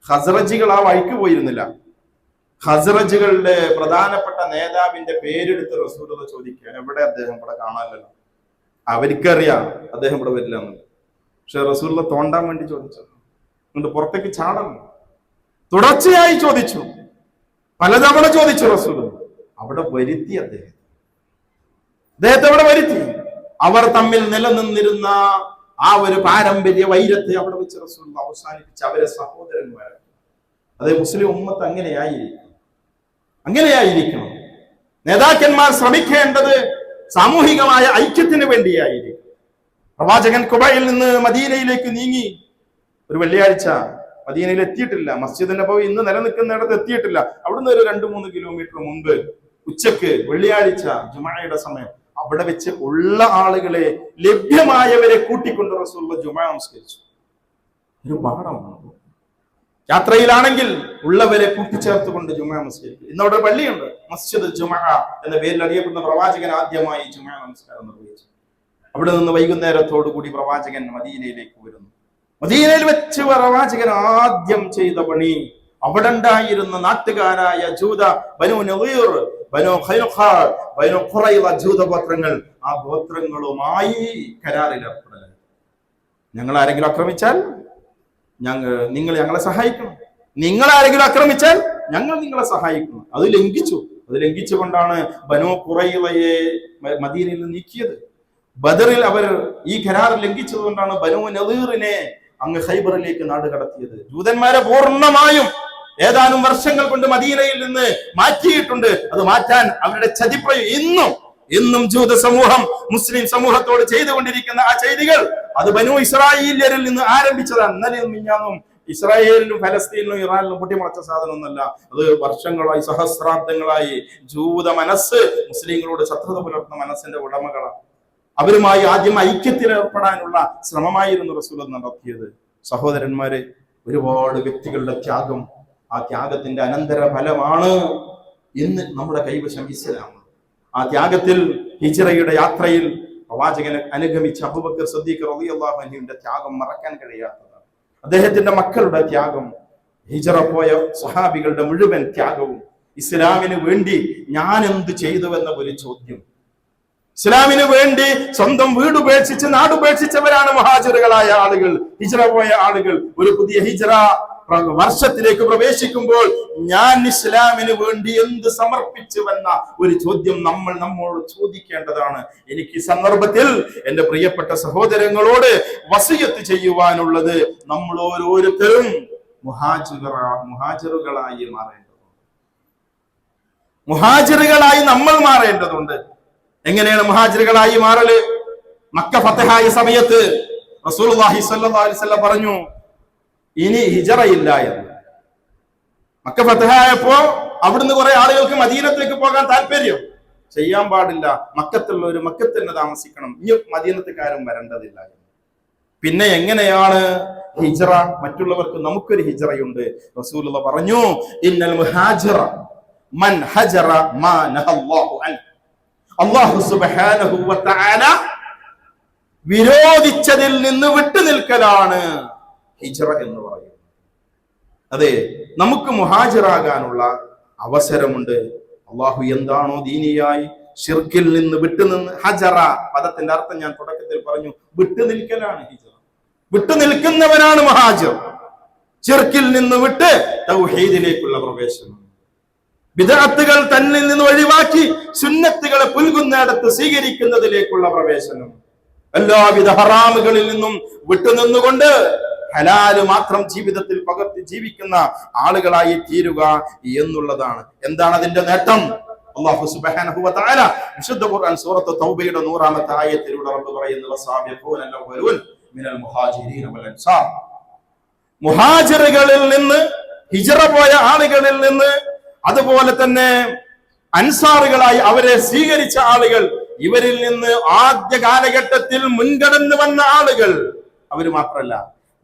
ഖസ്റജികൾ ആ വഴിക്ക് പോയിരുന്നില്ല. ഖസ്റജുകളുടെ പ്രധാനപ്പെട്ട നേതാവിന്റെ പേരെടുത്ത് റസൂലുള്ളാഹി ചോദിക്കുക, എവിടെ അദ്ദേഹം? ഇവിടെ കാണാനല്ലോ. അവർക്കറിയാം അദ്ദേഹം ഇവിടെ വരില്ല എന്നുള്ളത്. പക്ഷെ റസൂലുള്ളാഹി തോണ്ടാൻ വേണ്ടി ചോദിച്ചത്. എന്നിട്ട് പുറത്തേക്ക് ചാടണം. തുടർച്ചയായി ചോദിച്ചു, പലതവണ ചോദിച്ചു റസൂൽ. അവിടെ വരുത്തി അദ്ദേഹത്തെ അവിടെ വരുത്തി. അവർ തമ്മിൽ നിലനിന്നിരുന്ന ആ ഒരു പാരമ്പര്യ വൈരത്തെ അവിടെ വെച്ച് റസൂൽ അവസാനിപ്പിച്ച് അവരെ സഹോദരന്മാരാക്കി. അതേ മുസ്ലിം ഉമ്മത്ത് അങ്ങനെയായിരിക്കണം. നേതാക്കന്മാർ ശ്രമിക്കേണ്ടത് സാമൂഹികമായ ഐക്യത്തിന് വേണ്ടിയായിരിക്കും. പ്രവാചകൻ ഖുബയിൽ നിന്ന് മദീനയിലേക്ക് നീങ്ങി. ഒരു വെള്ളിയാഴ്ച മദീനയിൽ എത്തിയിട്ടില്ല, മസ്ജിദ് നബവി ഇന്ന് നിലനിൽക്കുന്നിടത്ത് എത്തിയിട്ടില്ല. അവിടുന്ന് ഒരു 2-3 കിലോമീറ്റർ മുമ്പ് ഉച്ചക്ക് വെള്ളിയാഴ്ച ജുമഅയുടെ സമയം അവിടെ വെച്ച് ഉള്ള ആളുകളെ, ലഭ്യമായവരെ കൂട്ടിക്കൊണ്ട് റസൂലുള്ളാഹി ജുമഅ നമസ്കരിച്ചു. ഒരു പാഠമാണ്. യാത്രയിലാണെങ്കിൽ ഉള്ളവരെ കൂട്ടിച്ചേർത്തുകൊണ്ട് ജുമഅ നമസ്കരിക്കും. ഇന്ന് അവിടെ പള്ളിയുണ്ട്, മസ്ജിദ് ജുമഅ എന്ന പേരിൽ അറിയപ്പെടുന്ന. പ്രവാചകൻ ആദ്യമായി ജുമഅ നമസ്കാരം നിർവഹിച്ചു. അവിടെ നിന്ന് വൈകുന്നേരത്തോടു കൂടി പ്രവാചകൻ മദീനയിലേക്ക് വരുന്നു. മദീനയിൽ വെച്ച് പ്രവാചകൻ ആദ്യം ചെയ്ത പണി അവിടെ ഉണ്ടായിരുന്ന നാട്ടുകാരായ ജൂത, ബനു നളീർ, ബനു ഖൈനുഖ, ബനു ഖുറൈള ജൂത ഗോത്രങ്ങൾ, ആ ഗോത്രങ്ങളുമായി കരാറിൽ ഏർപ്പെടൽ. ഞങ്ങൾ ആരെങ്കിലും ആക്രമിച്ചാൽ നിങ്ങൾ ഞങ്ങളെ സഹായിക്കണം, നിങ്ങൾ ആരെങ്കിലും ആക്രമിച്ചാൽ ഞങ്ങൾ നിങ്ങളെ സഹായിക്കണം. അത് ലംഘിച്ചുകൊണ്ടാണ് ബനു ഖുറൈളയെ മദീനയിൽ നിന്ന് നീക്കിയത്. ബദറിൽ അവർ ഈ കരാർ ലംഘിച്ചതുകൊണ്ടാണ് ബനു നളീറിനെ അങ്ങ് ഖൈബറിലേക്ക് നാട് കടത്തിയത്. ജൂതന്മാരെ പൂർണ്ണമായും ഏതാനും വർഷങ്ങൾ കൊണ്ട് മദീനയിൽ നിന്ന് മാറ്റിയിട്ടുണ്ട്. അത് മാറ്റാൻ അവരുടെ ചതിപ്രയം ഇന്നും ജൂത സമൂഹം മുസ്ലിം സമൂഹത്തോട് ചെയ്തുകൊണ്ടിരിക്കുന്ന ആ ചെയ്തികൾ അത് ബനു ഇസ്രായേലിയരിൽ നിന്ന് ആരംഭിച്ചതാണ്. ഇന്നലെയും മിഞ്ഞാന്നും ഇസ്രായേലിലും ഫലസ്തീനിലും ഇറാനിലും പൊട്ടിമുളച്ച സാധനമൊന്നല്ല. അത് വർഷങ്ങളായി, സഹസ്രാബ്ദങ്ങളായി ജൂത മനസ്സ് മുസ്ലിങ്ങളോട് ശത്രുത പുലർത്തുന്ന മനസ്സിന്റെ ഉടമകളാണ്. അവരുമായി ആദ്യം ഐക്യത്തിൽ ഏർപ്പെടാനുള്ള ശ്രമമായിരുന്നു റസൂൽ നടത്തിയത്. സഹോദരന്മാരെ, ഒരുപാട് വ്യക്തികളുടെ ത്യാഗം, ആ ത്യാഗത്തിന്റെ അനന്തര ഫലമാണ് ഇന്ന് നമ്മുടെ കൈവശം ഇസ്ലാം. ആ ത്യാഗത്തിൽ ഹിജ്റയുടെ യാത്രയിൽ പ്രവാചകനെ അനുഗമിച്ച അബൂബക്കർ സിദ്ദീഖ് റളിയല്ലാഹു അൻഹുവിന്റെ ത്യാഗം മറക്കാൻ കഴിയാത്തതാണ്. അദ്ദേഹത്തിന്റെ മക്കളുടെ ത്യാഗം, ഹിജ്റ പോയ സ്വഹാബികളുടെ മുഴുവൻ ത്യാഗവും, ഇസ്ലാമിന് വേണ്ടി ഞാൻ എന്ത് ചെയ്തുവെന്ന ഒരു ചോദ്യം. ഇസ്ലാമിന് വേണ്ടി സ്വന്തം വീടുപേക്ഷിച്ച് നാടുപേക്ഷിച്ചവരാണ് മുഹാജിറുകളായ ആളുകൾ, ഹിജ്റ പോയ ആളുകൾ. ഒരു പുതിയ ഹിജ്റ വർഷത്തിലേക്ക് പ്രവേശിക്കുമ്പോൾ ഞാൻ ഇസ്ലാമിന് വേണ്ടി എന്ത് സമർപ്പിച്ചുവെന്ന ഒരു ചോദ്യം നമ്മോട് ചോദിക്കേണ്ടതാണ്. എനിക്ക് ഈ സന്ദർഭത്തിൽ എന്റെ പ്രിയപ്പെട്ട സഹോദരങ്ങളോട് വസിയത്ത് ചെയ്യുവാനുള്ളത്, നമ്മൾ ഓരോരുത്തരും മുഹാജിറുകളായി നമ്മൾ മാറേണ്ടതുണ്ട്. എങ്ങനെയാണ് മുഹാജിറുകളായി മാറല്? മക്ക ഫതഹായ സമയത്ത് റസൂലുള്ളാഹി സ്വല്ലല്ലാഹു അലൈഹി വസല്ലം പറഞ്ഞു, ഇനി ഹിജറയില്ല എന്ന്. മക്ക ഫതഹായപ്പോ അവിടുന്ന് കുറെ ആളുകൾക്ക് മദീനത്തേക്ക് പോകാൻ താല്പര്യം, ചെയ്യാൻ പാടില്ല, മക്കത്തുള്ളവര് മക്കത്ത് തന്നെ താമസിക്കണം, ഇനി മദീനത്തുകാരും വരേണ്ടതില്ല. പിന്നെ എങ്ങനെയാണ് ഹിജറ? മറ്റുള്ളവർക്ക് നമുക്കൊരു ഹിജറയുണ്ട്. റസൂലുള്ളാഹി പറഞ്ഞു, ഇന്നൽ മുഹാജിറ മൻ ഹജറ മാ നഹല്ലാഹു അൻഹു. അല്ലാഹു സുബ്ഹാനഹു വ തആല വിരോധിച്ചതിൽ നിന്ന് വിട്ടുനിൽക്കലാണ് ഹിജ്റ എന്ന് പറയുന്നത്. അതെ, നമുക്ക് മുഹാജിറാകാനുള്ള അവസരമുണ്ട്. അള്ളാഹു എന്താണോ ദീനിയായി ശിർക്കിൽ നിന്ന് വിട്ടുനിന്ന്, ഹജറ പദത്തിന്റെ അർത്ഥം ഞാൻ തുടക്കത്തിൽ പറഞ്ഞു, വിട്ടുനിൽക്കലാണ് ഹിജ്റ. വിട്ടുനിൽക്കുന്നവനാണ് മുഹാജിർ. ശിർക്കിൽ നിന്ന് വിട്ട് തൗഹീദിലേക്കുള്ള പ്രവേശനം, ബിദ്അത്തുകൾ തന്നിൽ നിന്ന് ഒഴിവാക്കി സുന്നത്തുകളെ പുൽകുന്നിടത്ത് സ്വീകരിക്കുന്നതിലേക്കുള്ള പ്രവേശനം, എല്ലാവിധ ഹറാമുകളിൽ നിന്നും വിട്ടുനിന്നുകൊണ്ട് ഹലാല് മാത്രം ജീവിതത്തിൽ പകർത്തി ജീവിക്കുന്ന ആളുകളായി തീരുക എന്നുള്ളതാണ്. എന്താണ് അതിന്റെ നേട്ടം? അല്ലാഹു സുബ്ഹാനഹു വ തആല വിശുദ്ധ ഖുർആൻ സൂറത്ത് തൗബയുടെ 100-ാമത്തെ ആയത്തിലൂടെ റബ്ബ് പറയുന്നു, വസാബിഖൂന അൽ-അവ്വലൂൻ മിനൽ മുഹാജിരീന വൽ അൻസാർ. മുഹാജിറുകളിൽ നിന്ന്, ഹിജ്റ പോയ ആളുകളിൽ നിന്ന്, അതുപോലെ തന്നെ അൻസാറുകളായി അവരെ സ്വീകരിച്ച ആളുകൾ, ഇവരിൽ നിന്ന് ആദ്യ കാലഘട്ടത്തിൽ മുൻകടന്നു വന്ന ആളുകൾ, അവര് മാത്രല്ല,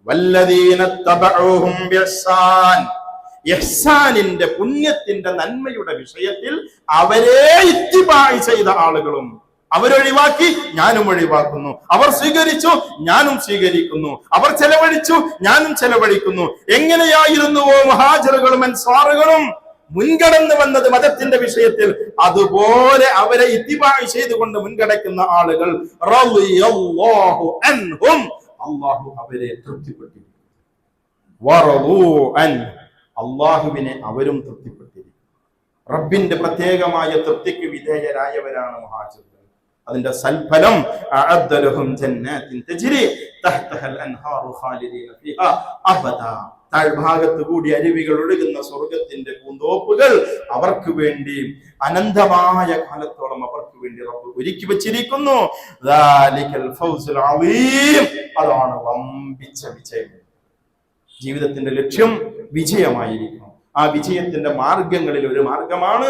വല്ലദീന തബഊഹും ബിഇഹ്സാൻ, ഇഹ്സാനിന്റെ പുണ്യത്തിന്റെ നന്മയുടെ വിഷയത്തിൽ അവരെ ഇത്തിബാഇ ചെയ്ത ആളുകളും, അവരൊഴിവാക്കി ഞാനും ഒഴിവാക്കുന്നു, അവർ സ്വീകരിച്ചു ഞാനും സ്വീകരിക്കുന്നു, അവർ ചെലവഴിച്ചു ഞാനും ചെലവഴിക്കുന്നു. എങ്ങനെയായിരുന്നുവോ മുഹാജിറുകളും അൻസാറുകളും മുൻകടന്നു വന്നത് മതത്തിന്റെ വിഷയത്തിൽ, അതുപോലെ അവരെ ഇത്തിബാഇ ചെയ്തുകൊണ്ട് മുൻകടക്കുന്ന ആളുകൾ റളിയല്ലാഹു അൻഹും, അല്ലാഹു അവരെ തൃപ്തിപ്പെട്ടു. വറളൂ അൻ, അള്ളാഹുവിനെ അവരും തൃപ്തിപ്പെട്ടിരിക്കും. റബ്ബിന്റെ പ്രത്യേകമായ തൃപ്തിക്ക് വിധേയരായവരാണ് മുഹാജിറുകൾ. അതിന്റെ സൽഫലം അഅദ്ദ ലഹും ജന്നാത്തിൻ തജ്രി തഹ്തഹൽ അൻഹാറു ഖാലിദീന ഫീഹാ അബദാ. താഴ്ഭാഗത്ത് കൂടി അരുവികൾ ഒഴുകുന്ന സ്വർഗത്തിന്റെ പൂന്തോപ്പുകൾ അവർക്ക് വേണ്ടി അനന്തമായ കാലത്തോളം അവർക്ക് വേണ്ടി റബ്ബ് ഒരുക്കി വെച്ചിരിക്കുന്നു. ദാലികൽ ഫൗസുൽ അളീം. അതാണ് വമ്പിച്ച വിജയം. ജീവിതത്തിന്റെ ലക്ഷ്യം വിജയമായിരിക്കണം. ആ വിജയത്തിന്റെ മാർഗങ്ങളിൽ ഒരു മാർഗമാണ്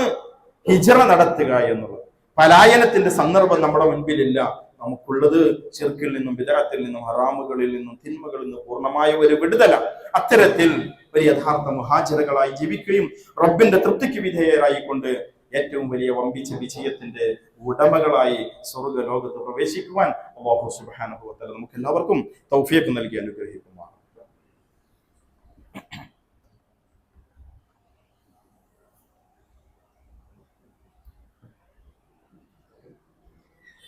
ഹിജ്റ നടത്തുക എന്നുള്ളത്. പലായനത്തിന്റെ സന്ദർഭം നമ്മുടെ മുൻപിലില്ല. നമുക്കുള്ളത് ശിർക്കിൽ നിന്നും ബിദ്അത്തിൽ നിന്നും ഹറാമുകളിൽ നിന്നും തിന്മകളിൽ നിന്നും പൂർണ്ണമായ ഒരു വിടുതല. അത്തരത്തിൽ ഒരു യഥാർത്ഥ മുഹാജിറുകളായി ജീവിക്കുകയും റബ്ബിന്റെ തൃപ്തിക്ക് വിധേയരായിക്കൊണ്ട് ഏറ്റവും വലിയ വമ്പിച്ച വിജയത്തിന്റെ ഉടമകളായി സ്വർഗ്ഗ ലോകത്ത് പ്രവേശിക്കുവാൻ അല്ലാഹു സുബ്ഹാനഹു വ തആല നമുക്ക് എല്ലാവർക്കും തൗഫീഖ് നൽകി അനുഗ്രഹിക്കുമാറാകട്ടെ.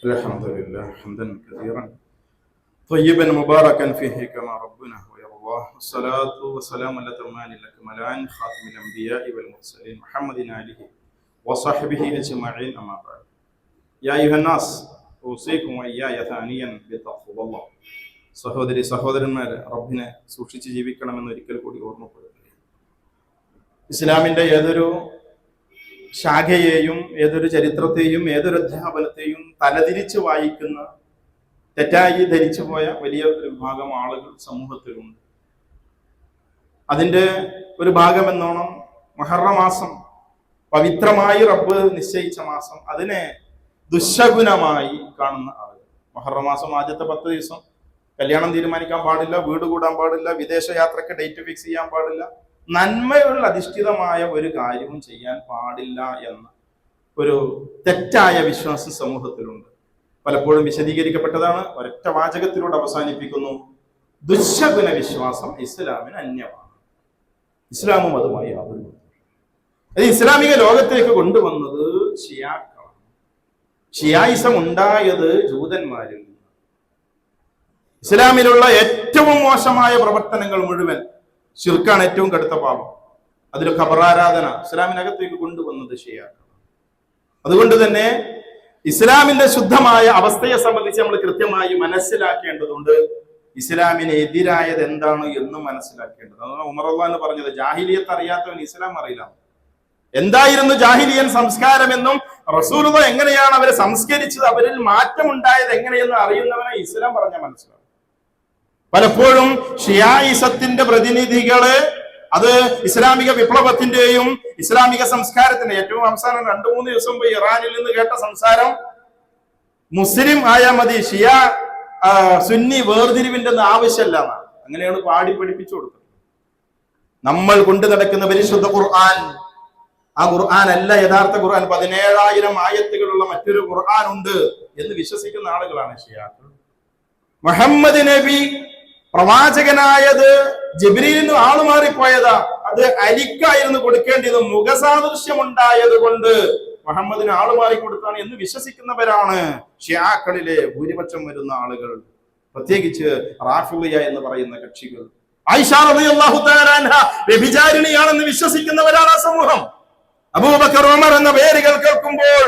الحمد لله حمدا كثيرا طيبا مباركا فيه كما ربنا ويرضاه والصلاة والسلام الأتمان الأكملان خاتم الأنبياء والمرسلين محمد آله وصحبه أجمعين أما بعد يا أيها الناس أوصيكم وإياي ثانيا بتقوى الله. സഹോദരന്മാരെ, റബ്ബിനെ സൂക്ഷിച്ച് ജീവിക്കണമെന്ന് ഒരിക്കൽ കൂടി ഓർമ്മപ്പെടുത്തുക. ഇസ്ലാമിന്റെ ഏതൊരു ശാഖയെയും ഏതൊരു ചരിത്രത്തെയും ഏതൊരു അധ്യാപനത്തെയും തലതിരിച്ച് വായിക്കുന്ന, തെറ്റായി ധരിച്ചു പോയ വലിയ ഒരു വിഭാഗം ആളുകൾ സമൂഹത്തിലുണ്ട്. അതിന്റെ ഒരു ഭാഗമെന്നോണം മുഹറം മാസം, പവിത്രമായി റബ്ബ് നിശ്ചയിച്ച മാസം, അതിനെ ദുശകുനമായി കാണുന്ന ആളുകൾ. മുഹറം മാസം ആദ്യത്തെ 10 ദിവസം കല്യാണം തീരുമാനിക്കാൻ പാടില്ല, വീട് കൂടാൻ പാടില്ല, വിദേശ യാത്രക്ക് ഡേറ്റ് ഫിക്സ് ചെയ്യാൻ പാടില്ല, നന്മയുള്ള അധിഷ്ഠിതമായ ഒരു കാര്യവും ചെയ്യാൻ പാടില്ല എന്ന ഒരു തെറ്റായ വിശ്വാസം സമൂഹത്തിലുണ്ട്. പലപ്പോഴും വിശദീകരിക്കപ്പെട്ടതാണ്. ഒരൊറ്റ വാചകത്തിലൂടെ അവസാനിപ്പിക്കുന്നു: ദുശകുന വിശ്വാസം ഇസ്ലാമിന് അന്യമാണ്. ഇസ്ലാമും അതുമായി യാതൊരു ഇസ്ലാമിക ലോകത്തേക്ക് കൊണ്ടുവന്നത് ഷിയാക്കളാണ്. ഷിയായിസം ഉണ്ടായത് ജൂതന്മാരിൽ നിന്ന്. ഇസ്ലാമിലുള്ള ഏറ്റവും മോശമായ പ്രവർത്തനങ്ങൾ മുഴുവൻ ശിർക്കാണ്, ഏറ്റവും കടുത്ത പാപം. അതിൽ ഖബറാരാധന ഇസ്ലാമിനകത്തേക്ക് കൊണ്ടുവന്നത് ഷിയാക്കളാണ്. അതുകൊണ്ട് തന്നെ ഇസ്ലാമിന്റെ ശുദ്ധമായ അവസ്ഥയെ സംബന്ധിച്ച് നമ്മൾ കൃത്യമായി മനസ്സിലാക്കേണ്ടതുണ്ട്. ഇസ്ലാമിന് എതിരായത് എന്താണ് എന്നും മനസ്സിലാക്കേണ്ടത്. അതാണ് ഉമർ റളിയല്ലാഹു പറഞ്ഞത്, ജാഹിലിയത്ത് അറിയാത്തവൻ ഇസ്ലാം അറിയില്ല. എന്തായിരുന്നു ജാഹിലിയൻ സംസ്കാരം എന്നും റസൂലുള്ളാഹി എങ്ങനെയാണ് അവരെ സംസ്കരിച്ചത്, അവരിൽ മാറ്റം ഉണ്ടായത് എങ്ങനെയെന്ന് അറിയുന്നവനെ ഇസ്ലാം പറഞ്ഞ മനസ്സിലാവും. പലപ്പോഴും ഷിയായിസത്തിന്റെ പ്രതിനിധികള് അത് ഇസ്ലാമിക വിപ്ലവത്തിന്റെയും ഇസ്ലാമിക സംസ്കാരത്തിന്റെ ഏറ്റവും അവസാനം 2-3 ദിവസം പോയി ഇറാനിൽ നിന്ന് കേട്ട സംസാരം, മുസ്ലിം ആയാൽ മതി, ഷിയ സുന്നി വേർതിരിവിന്റെ ആവശ്യമല്ല എന്നാണ്. അങ്ങനെയാണ് പാടി പഠിപ്പിച്ചു കൊടുത്തത്. നമ്മൾ കൊണ്ടു നടക്കുന്ന പരിശുദ്ധ ഖുർആൻ, ആ ഖുർആൻ അല്ല യഥാർത്ഥ ഖുർആൻ. 17,000 ആയത്തുകളുള്ള മറ്റൊരു ഖുർആൻ ഉണ്ട് എന്ന് വിശ്വസിക്കുന്ന ആളുകളാണ് ഷിയാക്കൾ. മുഹമ്മദ് നബി പ്രവാചകനായത് ജിബ്രീലിന് ആളുമാറിപ്പോയതാ. അത് അലിക്കായിരുന്നു കൊടുക്കേണ്ടത്. മുഖസാദൃശ്യം ഉണ്ടായത് കൊണ്ട് മുഹമ്മദിന് ആളുമാറി കൊടുത്താണ് എന്ന് വിശ്വസിക്കുന്നവരാണ് ഷിയാക്കളിലെ ഭൂരിപക്ഷം വരുന്ന ആളുകൾ, പ്രത്യേകിച്ച് റാഫിളിയ എന്ന് പറയുന്ന കക്ഷികൾ. ആയിഷ റളിയല്ലാഹു തആല അൻഹ വ്യഭിചാരിണിയാണെന്ന് വിശ്വസിക്കുന്നവരാണ് ആ സമൂഹം. അബൂബക്കർ, ഉമർ എന്ന പേരുകൾ കേൾക്കുമ്പോൾ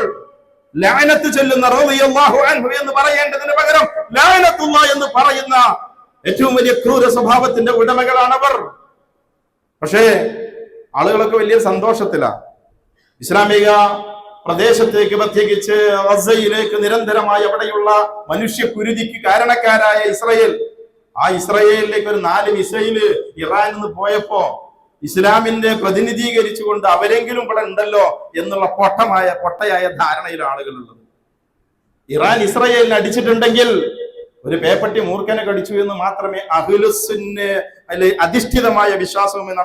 ലഅനത്ത് ചൊല്ലുന്ന റളിയല്ലാഹു അൻഹു എന്ന് പറയേണ്ടതിന് പകരം ലഅനത്തുല്ലാഹ് എന്ന് പറയുന്ന ഏറ്റവും വലിയ ക്രൂര സ്വഭാവത്തിന്റെ ഉടമകളാണവർ. പക്ഷേ ആളുകളൊക്കെ വലിയ സന്തോഷത്തിലാണ്. ഇസ്ലാമിക പ്രദേശത്തേക്ക്, പ്രത്യേകിച്ച് ഗസയിലേക്ക് നിരന്തരമായി അവിടെയുള്ള മനുഷ്യക്കുരുതിക്ക് കാരണക്കാരായ ഇസ്രായേൽ, ആ ഇസ്രായേലിലേക്ക് ഒരു 4 മിസൈല് ഇറാനിൽ നിന്ന് പോയപ്പോ ഇസ്ലാമിന്റെ പ്രതിനിധീകരിച്ചുകൊണ്ട് അവരെങ്കിലും ഇവിടെ ഉണ്ടല്ലോ എന്നുള്ള പൊട്ടയായ ധാരണയിൽ ആളുകളുള്ളത്. ഇറാൻ ഇസ്രായേലിനെ അടിച്ചിട്ടുണ്ടെങ്കിൽ ഒരു പേപ്പട്ടി മൂർഖനെ കടിച്ചു എന്ന് മാത്രമേ അഹ്ലുസുന്ന അധിഷ്ഠിതമായ വിശ്വാസവുമായി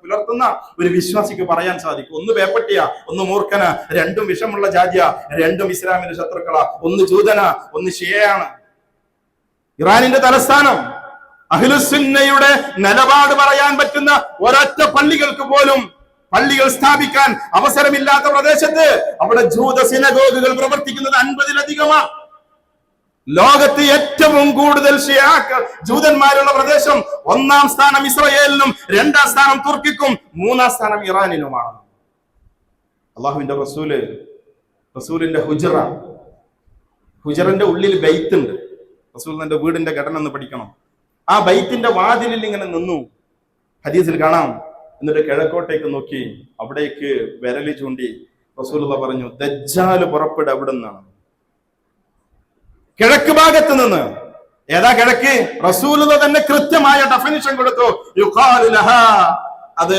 പുലർത്തുന്ന ഒരു വിശ്വാസിക്ക് പറയാൻ സാധിക്കും. ഒന്ന് പേപ്പട്ടിയാ, ഒന്ന് മൂർഖന, രണ്ടും വിഷമുള്ള ജാതിയ, രണ്ടും ഇസ്ലാമിന്റെ ശത്രുക്കളാ, ഒന്ന് ജൂതന, ഒന്ന് ഷിയയാണ്. ഇറാനിന്റെ തലസ്ഥാനം, അഹ്ലുസുന്നയുടെ നിലപാട് പറയാൻ പറ്റുന്ന ഒരൊറ്റ പള്ളികൾക്ക് പോലും പള്ളികൾ സ്ഥാപിക്കാൻ അവസരമില്ലാത്ത പ്രദേശത്ത് അവിടെ ജൂത സിനഗോഗുകൾ പ്രവർത്തിക്കുന്നത് 50-ലധികമാണ്. ലോകത്ത് ഏറ്റവും കൂടുതൽ ജൂതന്മാരുള്ള പ്രദേശം 1-ാം സ്ഥാനം ഇസ്രായേലിനും, 2-ാം സ്ഥാനം തുർക്കിക്കും, 3-ാം സ്ഥാനം ഇറാനിനുമാണ്. അള്ളാഹുവിന്റെ റസൂലിന്റെ ഹുജറിന്റെ ഉള്ളിൽ ബൈത്ത് ഉണ്ട്. റസൂലിന്റെ വീടിന്റെ ഘടന ഒന്ന് പഠിക്കണം. ആ ബൈത്തിന്റെ വാതിലിൽ ഇങ്ങനെ നിന്നു, ഹദീസിൽ കാണാം. എന്നിട്ട് കിഴക്കോട്ടേക്ക് നോക്കി, അവിടേക്ക് വിരല് ചൂണ്ടി റസൂലുള്ള പറഞ്ഞു, ദജ്ജാൽ പുറപ്പെടുക അവിടെ നിന്നാണ്. കിഴക്ക് ഭാഗത്ത് നിന്ന്. ഏതാ കിഴക്ക്? റസൂലുള്ള തന്നെ കൃത്യമായ ഡെഫിനിഷൻ കൊടുത്തു. യുഖാലു ലഹാ, അത്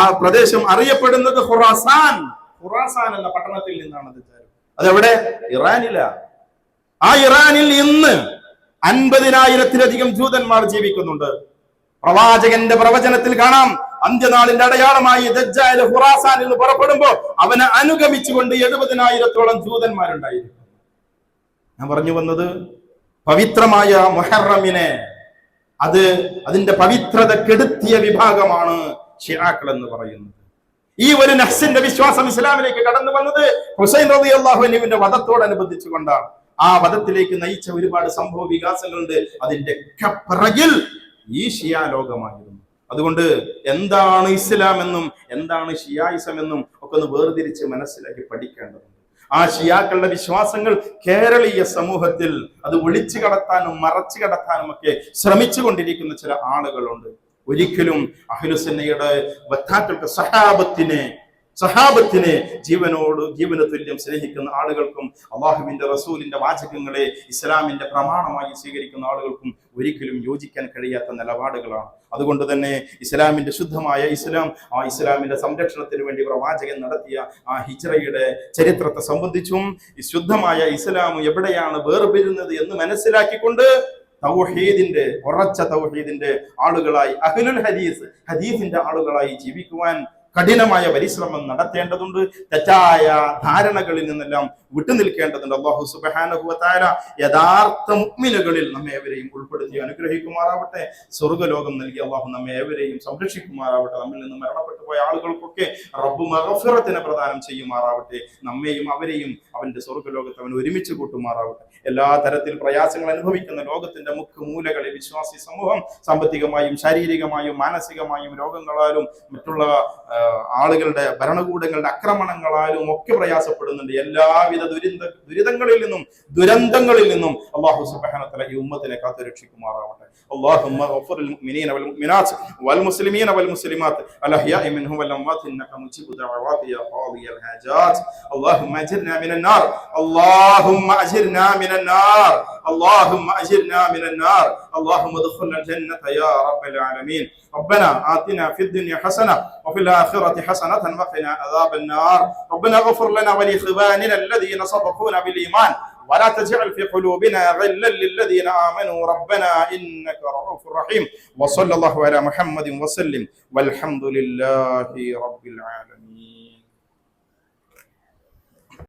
ആ പ്രദേശം അറിയപ്പെടുന്നത് ഖുറാസാൻ എന്ന പട്ടണത്തിൽ നിന്നാണ്. അതെവിടെ? ഇറാനില. ആ ഇറാനിൽ ഇന്ന് 50,000-ത്തിലധികം ജൂതന്മാർ ജീവിക്കുന്നുണ്ട്. പ്രവാചകന്റെ പ്രവചനത്തിൽ കാണാം, അന്ത്യനാളിന്റെ അടയാളമായി ദജ്ജാൽ ഖുറാസാനിൽ നിന്ന് പുറപ്പെടുമ്പോ അവനെ അനുഗമിച്ചുകൊണ്ട് 70,000-ത്തോളം ജൂതന്മാരുണ്ടായിരിക്കും. ഞാൻ പറഞ്ഞു വന്നത്, പവിത്രമായ മുഹറമിനെ അതിന്റെ പവിത്രത കെടുത്തിയ വിഭാഗമാണ് ഷിയാക്കൾ എന്ന് പറയുന്നത്. ഈ ഒരു നഹ്സിന്റെ വിശ്വാസം ഇസ്ലാമിലേക്ക് കടന്നു വന്നത് ഹുസൈൻ റളിയല്ലാഹു അൻഹുവിന്റെ വധത്തോടനുബന്ധിച്ചുകൊണ്ടാണ്. ആ വധത്തിലേക്ക് നയിച്ച ഒരുപാട് സംഭവ വികാസങ്ങളുണ്ട്. അതിന്റെ പിറകിൽ ഈ ഷിയ ലോകമായിരുന്നു. അതുകൊണ്ട് എന്താണ് ഇസ്ലാം എന്നും എന്താണ് ഷിയായിസം എന്നും ഒക്കെ ഒന്ന് വേർതിരിച്ച് മനസ്സിലാക്കി പഠിക്കേണ്ടതുണ്ട്. ആ ഷിയാക്കളുടെ വിശ്വാസങ്ങൾ കേരളീയ സമൂഹത്തിൽ അത് ഒളിച്ചു കടത്താനും മറച്ചു കടത്താനും ഒക്കെ ശ്രമിച്ചു കൊണ്ടിരിക്കുന്ന ചില ആളുകളുണ്ട്. ഒരിക്കലും അഹ്ലുസുന്നയുടെ വക്താക്കൾക്ക് സഹാബത്തിനെ ജീവന തുല്യം സ്നേഹിക്കുന്ന ആളുകൾക്കും അള്ളാഹുവിന്റെ റസൂലിന്റെ വാചകങ്ങളെ ഇസ്ലാമിന്റെ പ്രമാണമായി സ്വീകരിക്കുന്ന ആളുകൾക്കും ഒരിക്കലും യോജിക്കാൻ കഴിയാത്ത നിലപാടുകളാണ്. അതുകൊണ്ട് തന്നെ ഇസ്ലാമിന്റെ ശുദ്ധമായ ആ ഇസ്ലാമിന്റെ സംരക്ഷണത്തിന് വേണ്ടി പ്രവാചകൻ നടത്തിയ ആ ഹിജ്റയുടെ ചരിത്രത്തെ സംബന്ധിച്ചും ഈ ശുദ്ധമായ ഇസ്ലാം എവിടെയാണ് വേർപിരുന്നത് എന്ന് മനസ്സിലാക്കിക്കൊണ്ട് ഉറച്ച തൗഹീദിന്റെ ആളുകളായി, അഹ്ലുൽ ഹദീസിന്റെ ആളുകളായി ജീവിക്കുവാൻ കഠിനമായ പരിശ്രമം നടത്തേണ്ടതുണ്ട്. തെറ്റായ ധാരണകളിൽ നിന്നെല്ലാം വിട്ടുനിൽക്കേണ്ടതുണ്ട്. അല്ലാഹു സുബ്ഹാനഹു വ തആല യഥാർത്ഥ മുഅ്മിനുകളിൽ നമ്മെ ഏവരെയും ഉൾപ്പെടുത്തി അനുഗ്രഹിക്കുമാറാവട്ടെ. സ്വർഗ്ഗലോകം നൽകി അല്ലാഹു നമ്മെ ഏവരെയും സംരക്ഷിക്കുമാറാവട്ടെ. നമ്മിൽ നിന്ന് മരണപ്പെട്ടു പോയ ആളുകൾക്കൊക്കെ റബ്ബ് മഗ്ഫിറത്തിനെ പ്രദാനം ചെയ്യുമാറാവട്ടെ. നമ്മെയും അവരെയും അവന്റെ സ്വർഗ്ഗലോകത്ത് അവൻ ഒരുമിച്ച് കൂട്ടുമാറാവട്ടെ. എല്ലാ തരത്തിൽ പ്രയാസങ്ങൾ അനുഭവിക്കുന്ന ലോകത്തിന്റെ മൂലകളിൽ വിശ്വാസി സമൂഹം സാമ്പത്തികമായും ശാരീരികമായും മാനസികമായും രോഗങ്ങളാലും മറ്റുള്ള ആളുകളുടെ ഭരണകൂടങ്ങളുടെ ആക്രമണങ്ങളാലും ഒക്കെ പ്രയാസപ്പെടുന്നുണ്ട്. എല്ലാവിധ ദുരന്തങ്ങളിൽ നിന്നും അല്ലാഹു സുബ്ഹാനഹു വ തആല ഈ ഉമ്മത്തിനെ കാത്തുരക്ഷിക്കുമാറാവട്ടെ. اللهم اغفر للمؤمنين والمؤمنات والمسلمين والمسلمات الاحياء منهم والاموات انك مجيب الدعوات يا قاضي الحاجات. اللهم اجرنا من النار، اللهم اجرنا من النار، اللهم اجرنا من النار، اللهم ادخلنا الجنة يا رب العالمين. ربنا آتنا في الدنيا حسنة وفي الآخرة حسنة وقنا عذاب النار. ربنا اغفر لنا ولإخواننا الذين سبقونا بالإيمان ولا تجعل في قلوبنا غلا للذين آمنوا ربنا إنك رؤوف رحيم. وصلى الله على محمد وسلم والحمد لله رب العالمين.